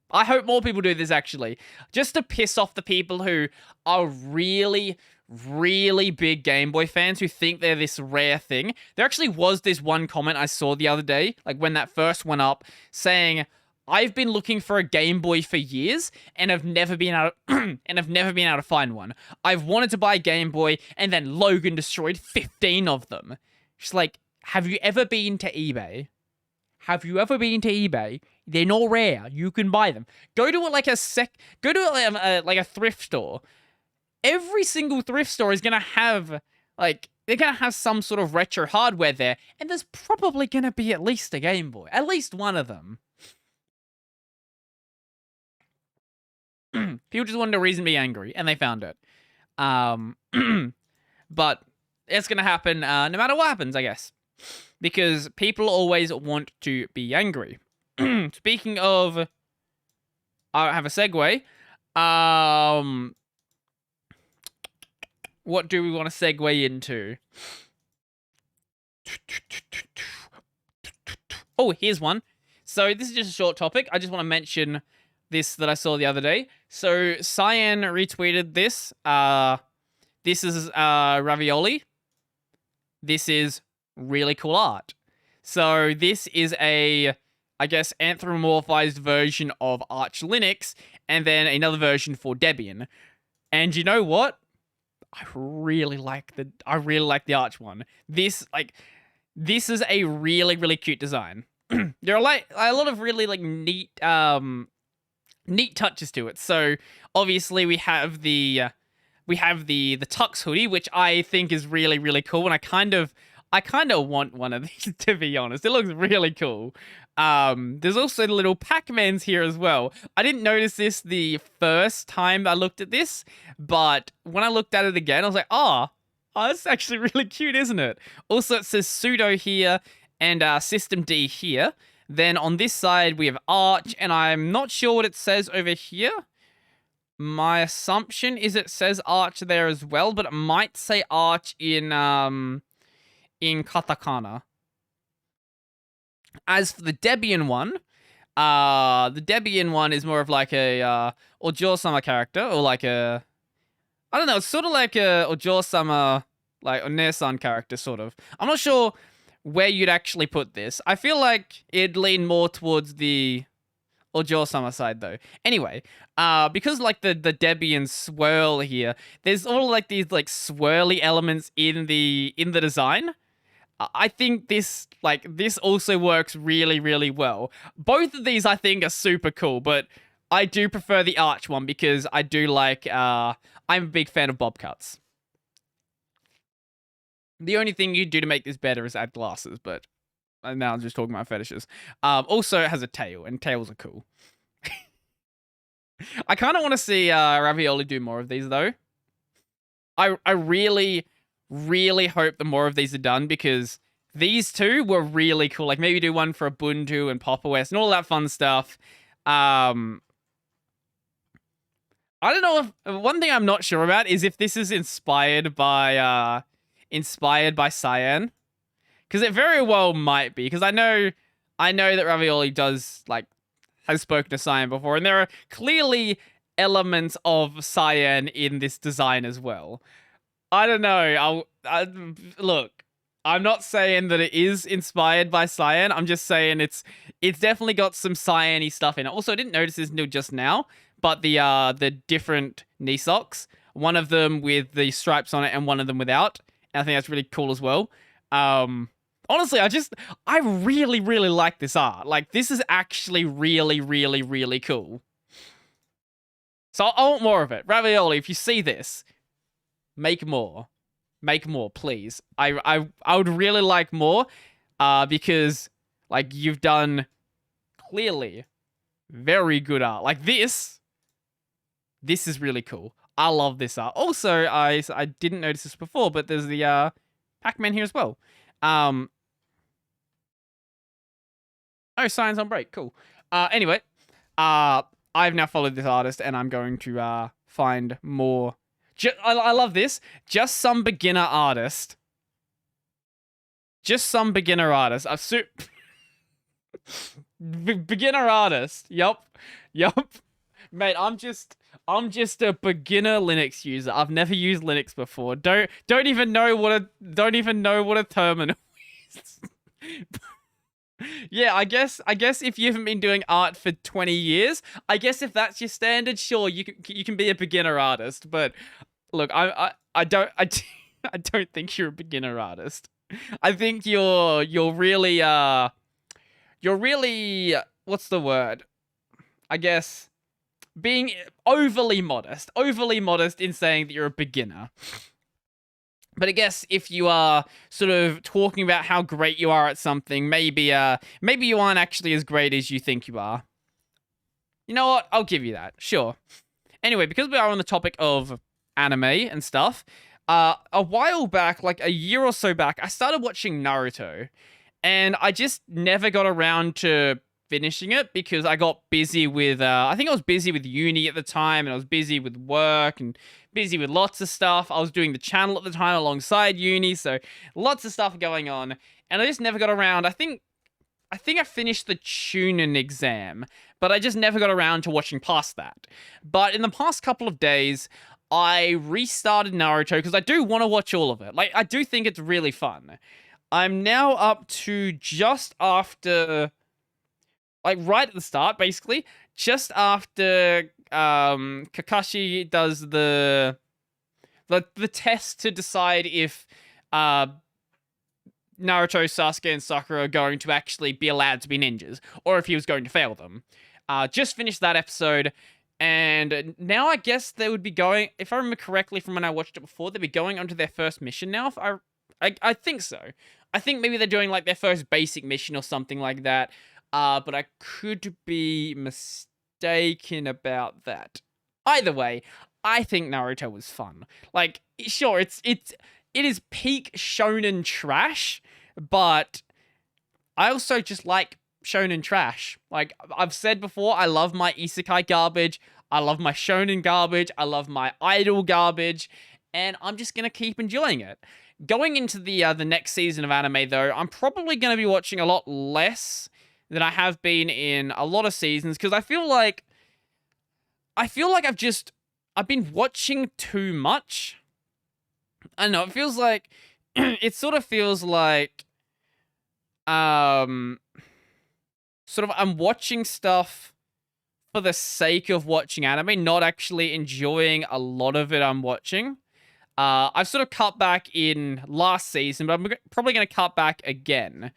I hope more people do this, actually. Just to piss off the people who are really, really big Game Boy fans who think they're this rare thing. There actually was this one comment I saw the other day, like, when that first went up, saying, I've been looking for a Game Boy for years and have never been able to find one. I've wanted to buy a Game Boy, and then Logan destroyed 15 of them. Just like, have you ever been to eBay? Have you ever been to eBay? They're not rare. You can buy them. Go to a thrift store. Every single thrift store is gonna have, like, they're gonna have some sort of retro hardware there, and there's probably gonna be at least a Game Boy. At least one of them. People just wanted a reason to be angry, and they found it. But it's gonna happen no matter what happens, I guess. Because people always want to be angry. Speaking of, I have a segue. What do we want to segue into? Oh, here's one. So this is just a short topic. I just want to mention this that I saw the other day. So Cyan retweeted this. This is Ravioli. This is really cool art. So this is a, I guess, anthropomorphized version of Arch Linux, and then another version for Debian. And you know what? I really like the Arch one. This is a really, really cute design. There are like a lot of really, like, neat touches to it. So obviously we have the Tux hoodie, which I think is really, really cool, and I kind of want one of these, to be honest. It looks really cool. There's also the little Pac-Mans here as well. I didn't notice this the first time I looked at this, but when I looked at it again, I was like, oh, that's actually really cute, isn't it? Also, it says sudo here and system D here. Then on this side, we have Arch, and I'm not sure what it says over here. My assumption is it says Arch there as well, but it might say Arch in katakana. As for the Debian one is more of like a Ojo-sama character, or like a, I don't know, it's sort of like a Ojo-sama, like Onesan character, sort of. I'm not sure where you'd actually put this. I feel like it'd lean more towards the Ojo-sama side, though. Anyway, because, like, the Debian swirl here, there's all, like, these, like, swirly elements in the design. I think this also works really, really well. Both of these, I think, are super cool, but I do prefer the Arch one because I do like, I'm a big fan of bob cuts. The only thing you do to make this better is add glasses, but now I'm just talking about fetishes. Also, it has a tail, and tails are cool. I kind of want to see Ravioli do more of these, though. I really, really hope that more of these are done, because these two were really cool. Like, maybe do one for Ubuntu and Pop! OS and all that fun stuff. I don't know if one thing I'm not sure about is if this is inspired by Cyan, because it very well might be. Because I know that Ravioli does like has spoken to Cyan before, and there are clearly elements of Cyan in this design as well. I don't know. Look. I'm not saying that it is inspired by Cyan. I'm just saying it's definitely got some Cyan-y stuff in it. Also, I didn't notice this until just now, but the different knee socks, one of them with the stripes on it and one of them without. And I think that's really cool as well. Honestly, I really, really like this art. Like, this is actually really, really, really cool. So I want more of it. Ravioli, if you see this, make more. Make more, please. I would really like more, because like you've done clearly very good art. Like this is really cool. I love this art. Also, I didn't notice this before, but there's the Pac-Man here as well. Oh, Cyan's on break. Cool. Anyway, I've now followed this artist, and I'm going to find more. I love this. Just some beginner artist. Just some beginner artist. Beginner artist. Yup. Mate, I'm just a beginner Linux user. I've never used Linux before. Don't even know what a terminal is. Yeah, I guess if you haven't been doing art for 20 years, I guess if that's your standard, sure, you can be a beginner artist, but look, I don't I don't think you're a beginner artist. I think you're really what's the word? I guess being overly modest in saying that you're a beginner. But I guess if you are sort of talking about how great you are at something, maybe you aren't actually as great as you think you are. You know what? I'll give you that. Sure. Anyway, because we are on the topic of anime and stuff, a while back, like a year or so back, I started watching Naruto, and I just never got around to finishing it because I got busy with, I think I was busy with uni at the time, and I was busy with work and busy with lots of stuff. I was doing the channel at the time alongside uni, so lots of stuff going on, and I just never got around. I think I finished the Chunin exam, but I just never got around to watching past that. But in the past couple of days, I restarted Naruto because I do want to watch all of it. Like, I do think it's really fun. I'm now up to just after, like, right at the start, basically, just after Kakashi does the test to decide if Naruto, Sasuke, and Sakura are going to actually be allowed to be ninjas, or if he was going to fail them. Just finished that episode, and now I guess they would be going, if I remember correctly from when I watched it before, they'd be going onto their first mission now. If I think so. I think maybe they're doing like their first basic mission or something like that. But I could be mistaken about that. Either way, I think Naruto was fun. Like, sure, it is peak shonen trash, but I also just like shonen trash. Like I've said before, I love my isekai garbage, I love my shonen garbage, I love my idol garbage, and I'm just gonna keep enjoying it. Going into the next season of anime, though, I'm probably gonna be watching a lot less than I have been in a lot of seasons, because I feel like I've been watching too much. I don't know, it feels like it sort of feels like sort of I'm watching stuff for the sake of watching anime, not actually enjoying a lot of it I'm watching. I've sort of cut back in last season, but I'm probably going to cut back again.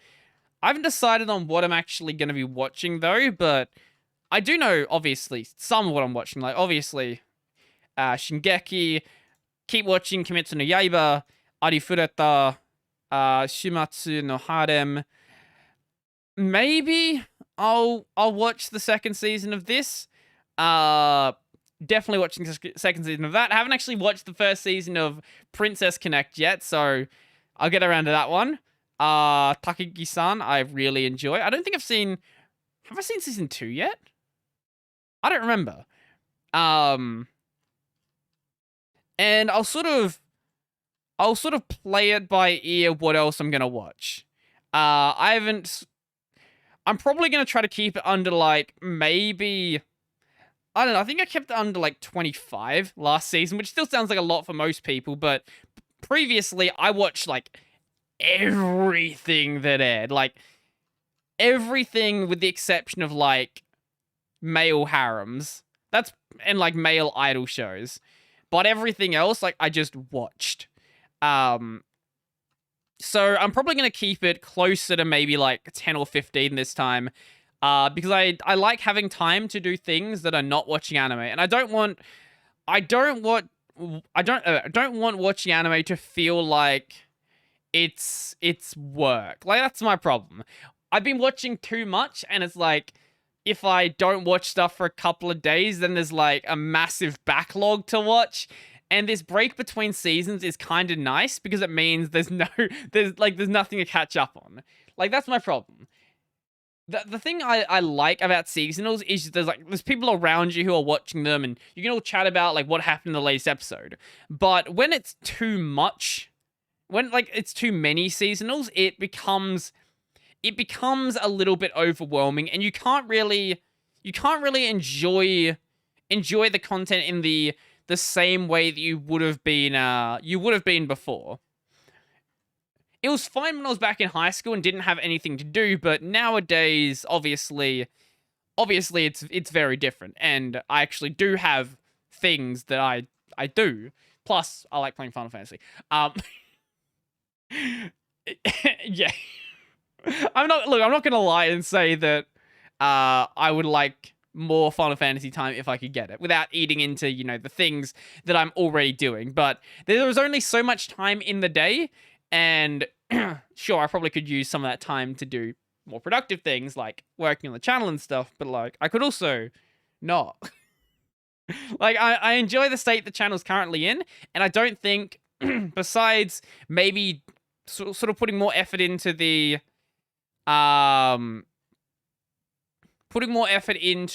I haven't decided on what I'm actually going to be watching, though, but I do know, obviously, some of what I'm watching. Like, obviously, Shingeki, keep watching Kimetsu no Yaiba, Arifureta, Shumatsu no Harem. Maybe I'll watch the second season of this. Definitely watching the second season of that. I haven't actually watched the first season of Princess Connect yet, so I'll get around to that one. Takagi-san, I really enjoy. I don't think I've seen... Have I seen season 2 yet? I don't remember. and I'll sort of play it by ear what else I'm gonna watch. I'm probably gonna try to keep it under like maybe, I don't know, I think I kept it under like 25 last season, which still sounds like a lot for most people, but previously I watched like everything that aired. Like everything with the exception of like male harems. And like male idol shows. But everything else, like, I just watched. So I'm probably going to keep it closer to maybe like 10 or 15 this time. Because I like having time to do things that are not watching anime. And I don't want watching anime to feel like it's work. Like, that's my problem. I've been watching too much, and it's like, if I don't watch stuff for a couple of days, then there's like a massive backlog to watch. And this break between seasons is kind of nice because it means there's nothing to catch up on. Like, that's my problem. The thing I like about seasonals is there's people around you who are watching them, and you can all chat about like what happened in the latest episode. But when it's too much, when like it's too many seasonals, it becomes a little bit overwhelming, and you can't really enjoy the content in the same way that you would have been before. It was fine when I was back in high school and didn't have anything to do, but nowadays, obviously it's very different, and I actually do have things that I do. Plus, I like playing Final Fantasy. Yeah. I'm not gonna lie and say that I would like more Final Fantasy time if I could get it, without eating into, the things that I'm already doing. But there was only so much time in the day, and sure, I probably could use some of that time to do more productive things, like working on the channel and stuff, but like, I could also not. Like, I enjoy the state the channel's currently in, and I don't think, besides maybe sort of putting more effort into the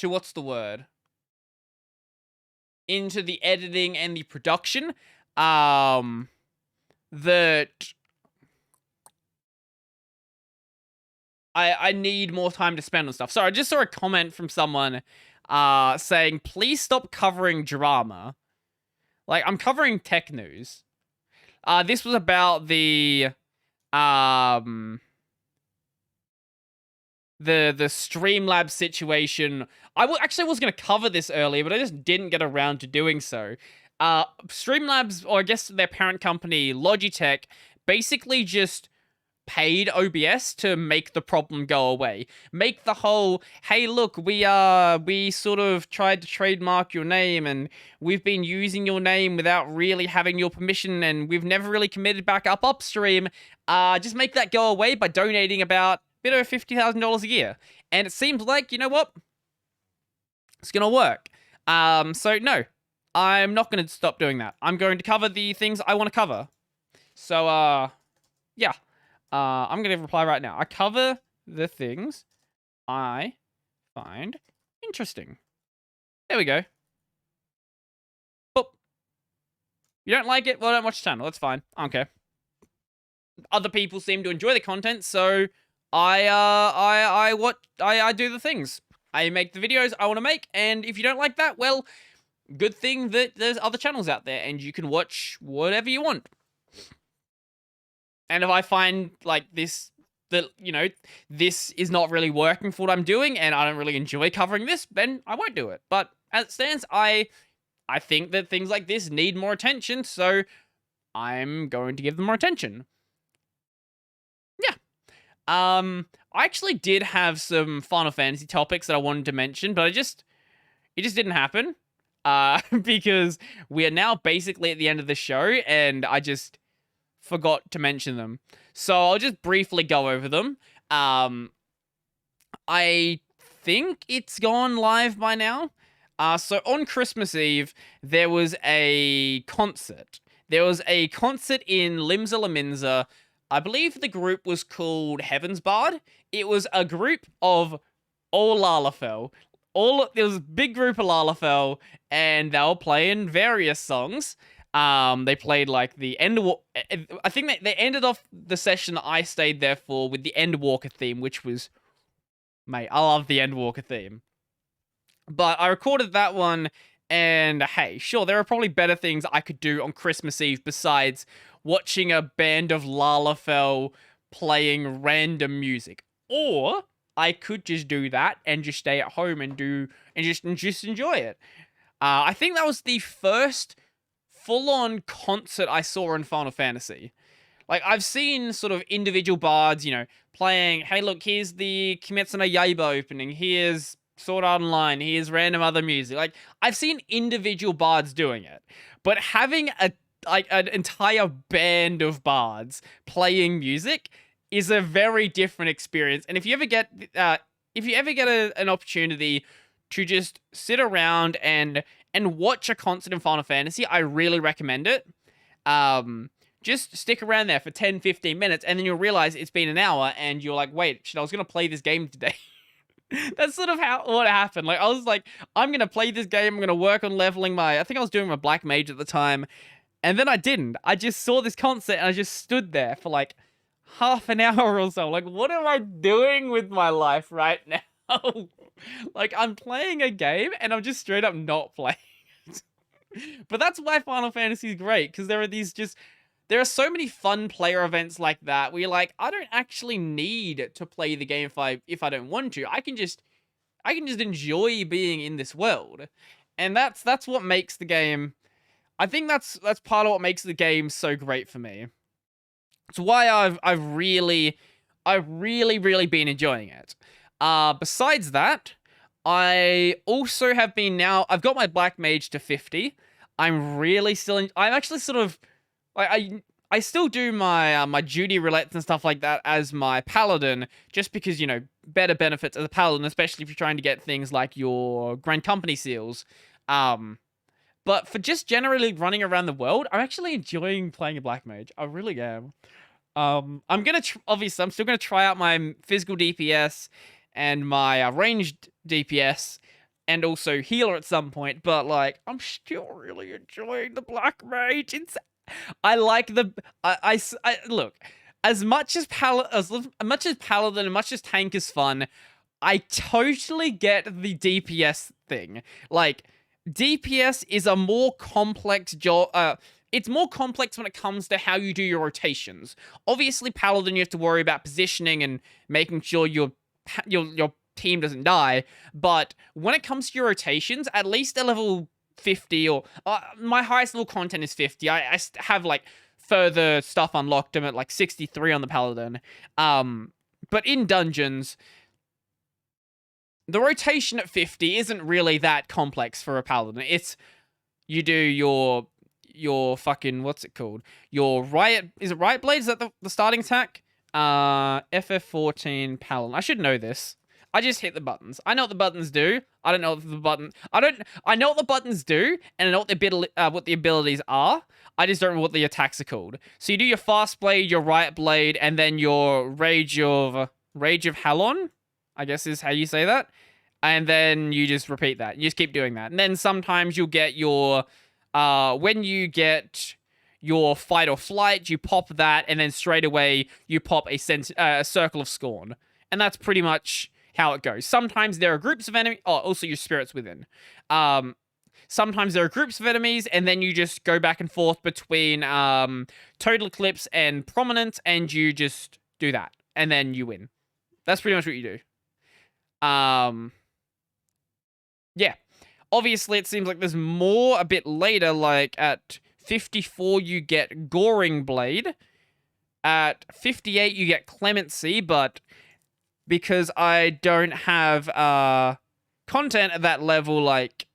what's the word? Into the editing and the production, that I need more time to spend on stuff. So I just saw a comment from someone saying, please stop covering drama. Like, I'm covering tech news. This was about the Streamlabs situation. Actually was going to cover this earlier, but I just didn't get around to doing so. Streamlabs, or I guess their parent company, Logitech, basically just paid OBS to make the problem go away. Make the whole, hey, look, we sort of tried to trademark your name, and we've been using your name without really having your permission, and we've never really committed back upstream. Just make that go away by donating about bit over $50,000 a year. And it seems like, you know what? It's gonna work. So no, I'm not gonna stop doing that. I'm going to cover the things I want to cover. So, yeah. I'm gonna reply right now. I cover the things I find interesting. There we go. Boop. You don't like it? Well, don't watch the channel. That's fine. I don't care. Other people seem to enjoy the content, so I do the things. I make the videos I want to make, and if you don't like that, well, good thing that there's other channels out there, and you can watch whatever you want. And if I find, like, this is not really working for what I'm doing, and I don't really enjoy covering this, then I won't do it. But as it stands, I think that things like this need more attention, so I'm going to give them more attention. Yeah. I actually did have some Final Fantasy topics that I wanted to mention, but it just didn't happen. Because we are now basically at the end of the show, and I just forgot to mention them. So I'll just briefly go over them. I think it's gone live by now. So on Christmas Eve, there was a concert. There was a concert in Limsa Laminsa. I believe the group was called Heaven's Bard. It was a group of all Lalafell. There was a big group of Lalafell, and they were playing various songs. They played like the End Walker. I think they ended off the session that I stayed there for with the End Walker theme, which was, mate, I love the End Walker theme. But I recorded that one, and hey, sure, there are probably better things I could do on Christmas Eve besides watching a band of Lalafell playing random music. Or I could just do that and just stay at home and just enjoy it. I think that was the first full-on concert I saw in Final Fantasy. Like, I've seen sort of individual bards, playing, hey, look, here's the Kimetsu no Yaiba opening, here's Sword Art Online, here's random other music. Like, I've seen individual bards doing it. But having an entire band of bards playing music is a very different experience. And if you ever get an opportunity to just sit around and watch a concert in Final Fantasy, I really recommend it. Just stick around there for 10, 15 minutes, and then you'll realize it's been an hour, and you're like, wait, shit, I was going to play this game today. That's sort of what happened. Like, I was like, I'm going to play this game, I'm going to work on leveling I think I was doing my Black Mage at the time, and then I didn't. I just saw this concert, and I just stood there for like half an hour or so. Like, what am I doing with my life right now? Like, I'm playing a game, and I'm just straight up not playing it. But that's why Final Fantasy is great, because there are so many fun player events like that where you're like, I don't actually need to play the game if I don't want to. I can just enjoy being in this world. And that's what makes the game, I think that's part of what makes the game so great for me. It's why I've really been enjoying it. Besides that, I also have been I've got my Black Mage to 50. I'm actually sort of, I still do my my duty roulettes and stuff like that as my paladin, just because, better benefits as a paladin, especially if you're trying to get things like your Grand Company seals. But for just generally running around the world, I'm actually enjoying playing a Black Mage. I really am. I'm still gonna try out my physical DPS and my ranged DPS, and also healer at some point, but like, I'm still really enjoying the Black Mage. I like look, as much as Paladin and much as Tank is fun, I totally get the DPS thing. Like, DPS is a more complex job. It's more complex when it comes to how you do your rotations. Obviously, Paladin, you have to worry about positioning and making sure your team doesn't die. But when it comes to your rotations, at least at level 50 or my highest level content is 50. I have like further stuff unlocked. I'm at like 63 on the Paladin. But in dungeons, the rotation at 50 isn't really that complex for a Paladin. It's, you do your fucking, what's it called? Your Riot, is it Riot Blade? Is that the starting attack? FF14 Paladin. I should know this. I just hit the buttons. I know what the buttons do. I don't know what the button. I know what the buttons do, and I know what the abilities are. I just don't know what the attacks are called. So you do your Fast Blade, your Riot Blade, and then your Rage of Halon, I guess is how you say that. And then you just repeat that. You just keep doing that. And then sometimes you'll get your when you get your Fight or Flight, you pop that, and then straight away you pop a Circle of Scorn. And that's pretty much how it goes. Sometimes there are groups of enemies. Oh, also your Spirits Within. Sometimes there are groups of enemies, and then you just go back and forth between Total Eclipse and Prominence, and you just do that, and then you win. That's pretty much what you do. Yeah. Obviously, it seems like there's more a bit later, like at 54, you get Goring Blade. At 58, you get Clemency, but because I don't have content at that level, like,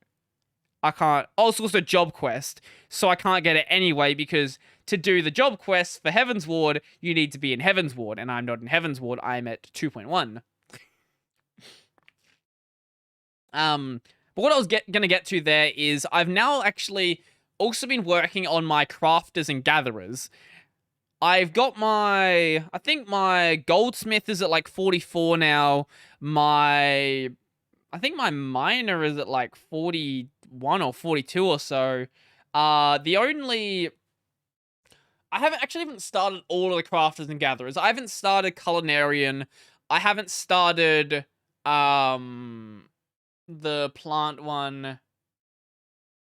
I can't. Also, it's a job quest, so I can't get it anyway, because to do the job quest for Heaven's Ward, you need to be in Heaven's Ward, and I'm not in Heaven's Ward, I'm at 2.1. But what I was gonna get to there is I've now actually also been working on my crafters and gatherers. I've got I think my goldsmith is at like 44 now. I think my miner is at like 41 or 42 or so. The only... I haven't started all of the Crafters and Gatherers. I haven't started Culinarian. I haven't started, the plant one.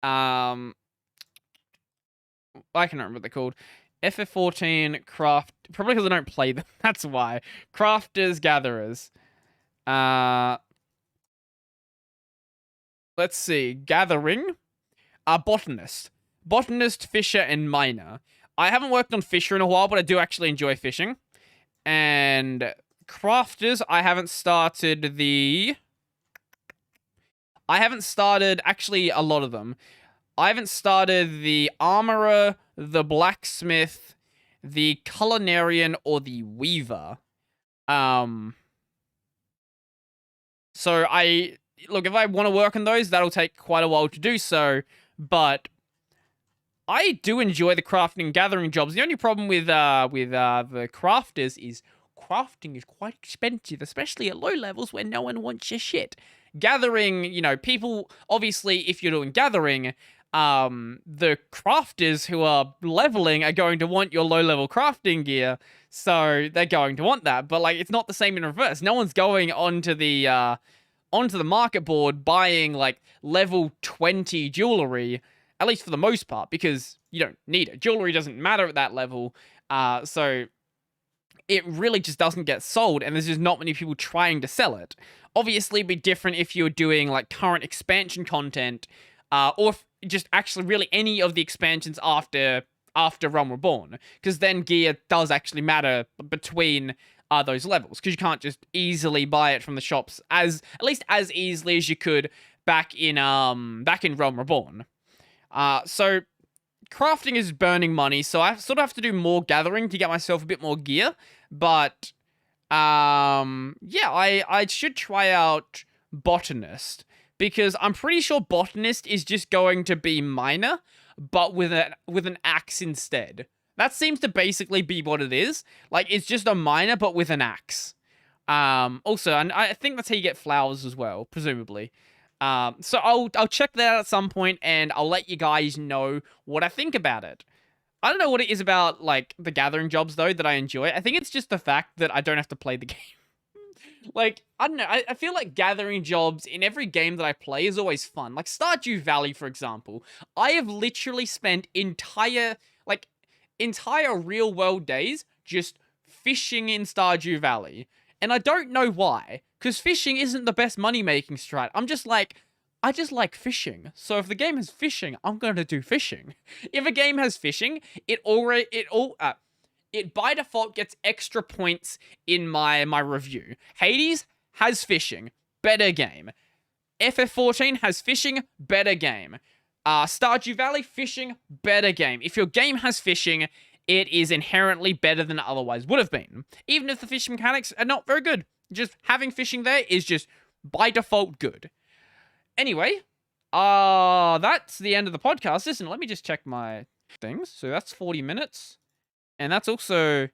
I can remember what they're called. FF14 Craft... Probably because I don't play them. That's why. Crafters, Gatherers. Let's see. Gathering. Botanist. Botanist, Fisher, and Miner. I haven't worked on Fisher in a while, but I do actually enjoy fishing. And Crafters, I haven't started actually a lot of them. I haven't started the Armorer, the Blacksmith, the Culinarian, or the Weaver. So look, if I want to work on those, that'll take quite a while to do so, but I do enjoy the crafting and gathering jobs. The only problem with the crafters is crafting is quite expensive, especially at low levels where no one wants your shit. Gathering, people, obviously, if you're doing gathering, the crafters who are leveling are going to want your low-level crafting gear, so they're going to want that. But, it's not the same in reverse. No one's going onto the market board buying, level 20 jewelry, at least for the most part, because you don't need it. Jewelry doesn't matter at that level, so it really just doesn't get sold, and there's just not many people trying to sell it. Obviously, it'd be different if you were doing, current expansion content, or if just actually really any of the expansions after Realm Reborn, because then gear does actually matter between those levels, because you can't just easily buy it from the shops at least as easily as you could back in Realm Reborn. So crafting is burning money, so I sort of have to do more gathering to get myself a bit more gear, but yeah, I should try out Botanist, because I'm pretty sure Botanist is just going to be Miner, but with an axe instead. That seems to basically be what it is. It's just a miner, but with an axe. Also, and I think that's how you get flowers as well, presumably. So I'll check that out at some point, and I'll let you guys know what I think about it. I don't know what it is about, the gathering jobs, though, that I enjoy. I think it's just the fact that I don't have to play the game. I don't know, I feel like gathering jobs in every game that I play is always fun. Stardew Valley, for example. I have literally spent entire real-world days just fishing in Stardew Valley. And I don't know why, because fishing isn't the best money-making strat. I just like fishing. So if the game has fishing, I'm going to do fishing. If a game has fishing, it by default gets extra points in my review. Hades has fishing, better game. FF14 has fishing, better game. Stardew Valley, fishing, better game. If your game has fishing, it is inherently better than it otherwise would have been. Even if the fishing mechanics are not very good. Just having fishing there is just, by default, good. Anyway, that's the end of the podcast. Listen, let me just check my things. So that's 40 minutes. And that's also...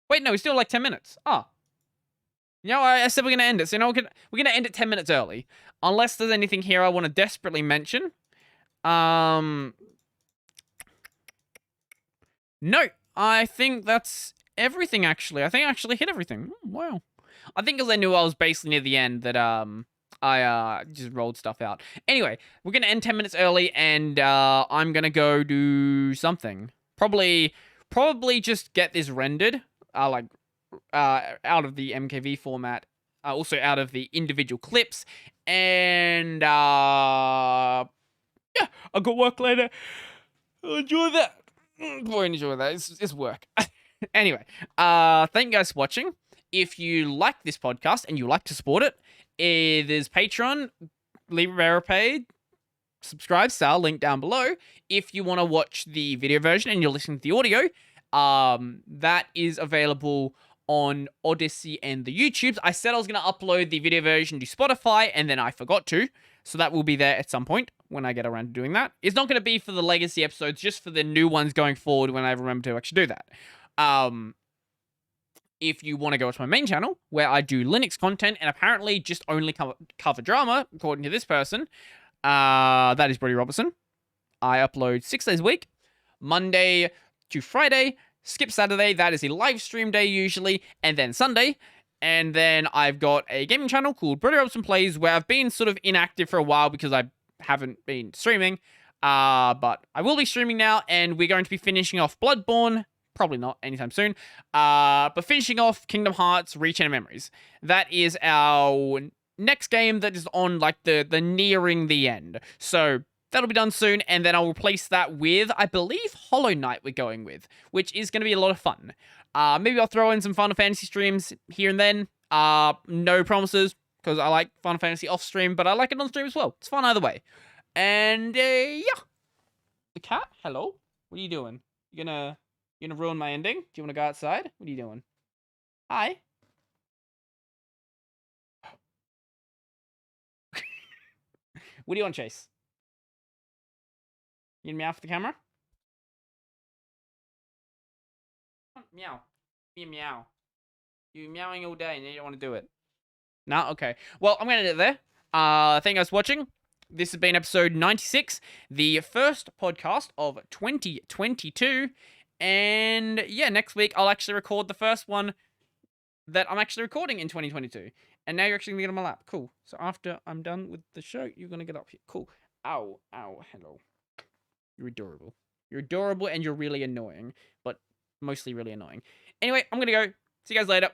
Wait, no, we still 10 minutes. I said we're going to end it. So, we're going to end it 10 minutes early. Unless there's anything here I want to desperately mention. No, I think that's everything, actually. I think I actually hit everything. Wow. I think because I knew I was basically near the end that I just rolled stuff out. Anyway, we're going to end 10 minutes early, and I'm going to go do something. Probably just get this rendered, out of the MKV format, also out of the individual clips, and yeah, I'll go work later. I'll enjoy that. Boy, enjoy that. It's work. Anyway, thank you guys for watching. If you like this podcast and you like to support it, there's Patreon, leave a bearer paid, subscribe style, link down below. If you want to watch the video version and you're listening to the audio, that is available on Odyssey and the YouTubes. I said I was going to upload the video version to Spotify, and then I forgot to. So that will be there at some point when I get around to doing that. It's not going to be for the legacy episodes, just for the new ones going forward when I remember to actually do that. If you want to go to my main channel, where I do Linux content and apparently just only cover drama, according to this person, that is Brody Robertson. I upload 6 days a week, Monday to Friday, skip Saturday, that is a live stream day usually, and then Sunday. And then I've got a gaming channel called Brother Robson Plays, where I've been sort of inactive for a while because I haven't been streaming. But I will be streaming now, and we're going to be finishing off Bloodborne. Probably not anytime soon. But finishing off Kingdom Hearts Reach and Memories. That is our next game that is on, like, the nearing the end. So that'll be done soon, and then I'll replace that with, I believe, Hollow Knight we're going with, which is going to be a lot of fun. Maybe I'll throw in some Final Fantasy streams here and then. No promises, because I like Final Fantasy off stream, but I like it on stream as well. It's fun either way. And, yeah. The cat? Hello? What are you doing? You gonna ruin my ending? Do you want to go outside? What are you doing? Hi. What do you want, Chase? You gonna meow for the camera? Meow. Be a meow. You're meowing all day and you don't want to do it. No? Okay. Well, I'm gonna end it there. Thank you guys for watching. This has been episode 96, the first podcast of 2022. And yeah, next week I'll actually record the first one that I'm actually recording in 2022. And now you're actually gonna get on my lap. Cool. So after I'm done with the show, you're gonna get up here. Cool. Ow. Ow. Hello. You're adorable. You're adorable and you're really annoying. But mostly really annoying. Anyway, I'm gonna go. See you guys later.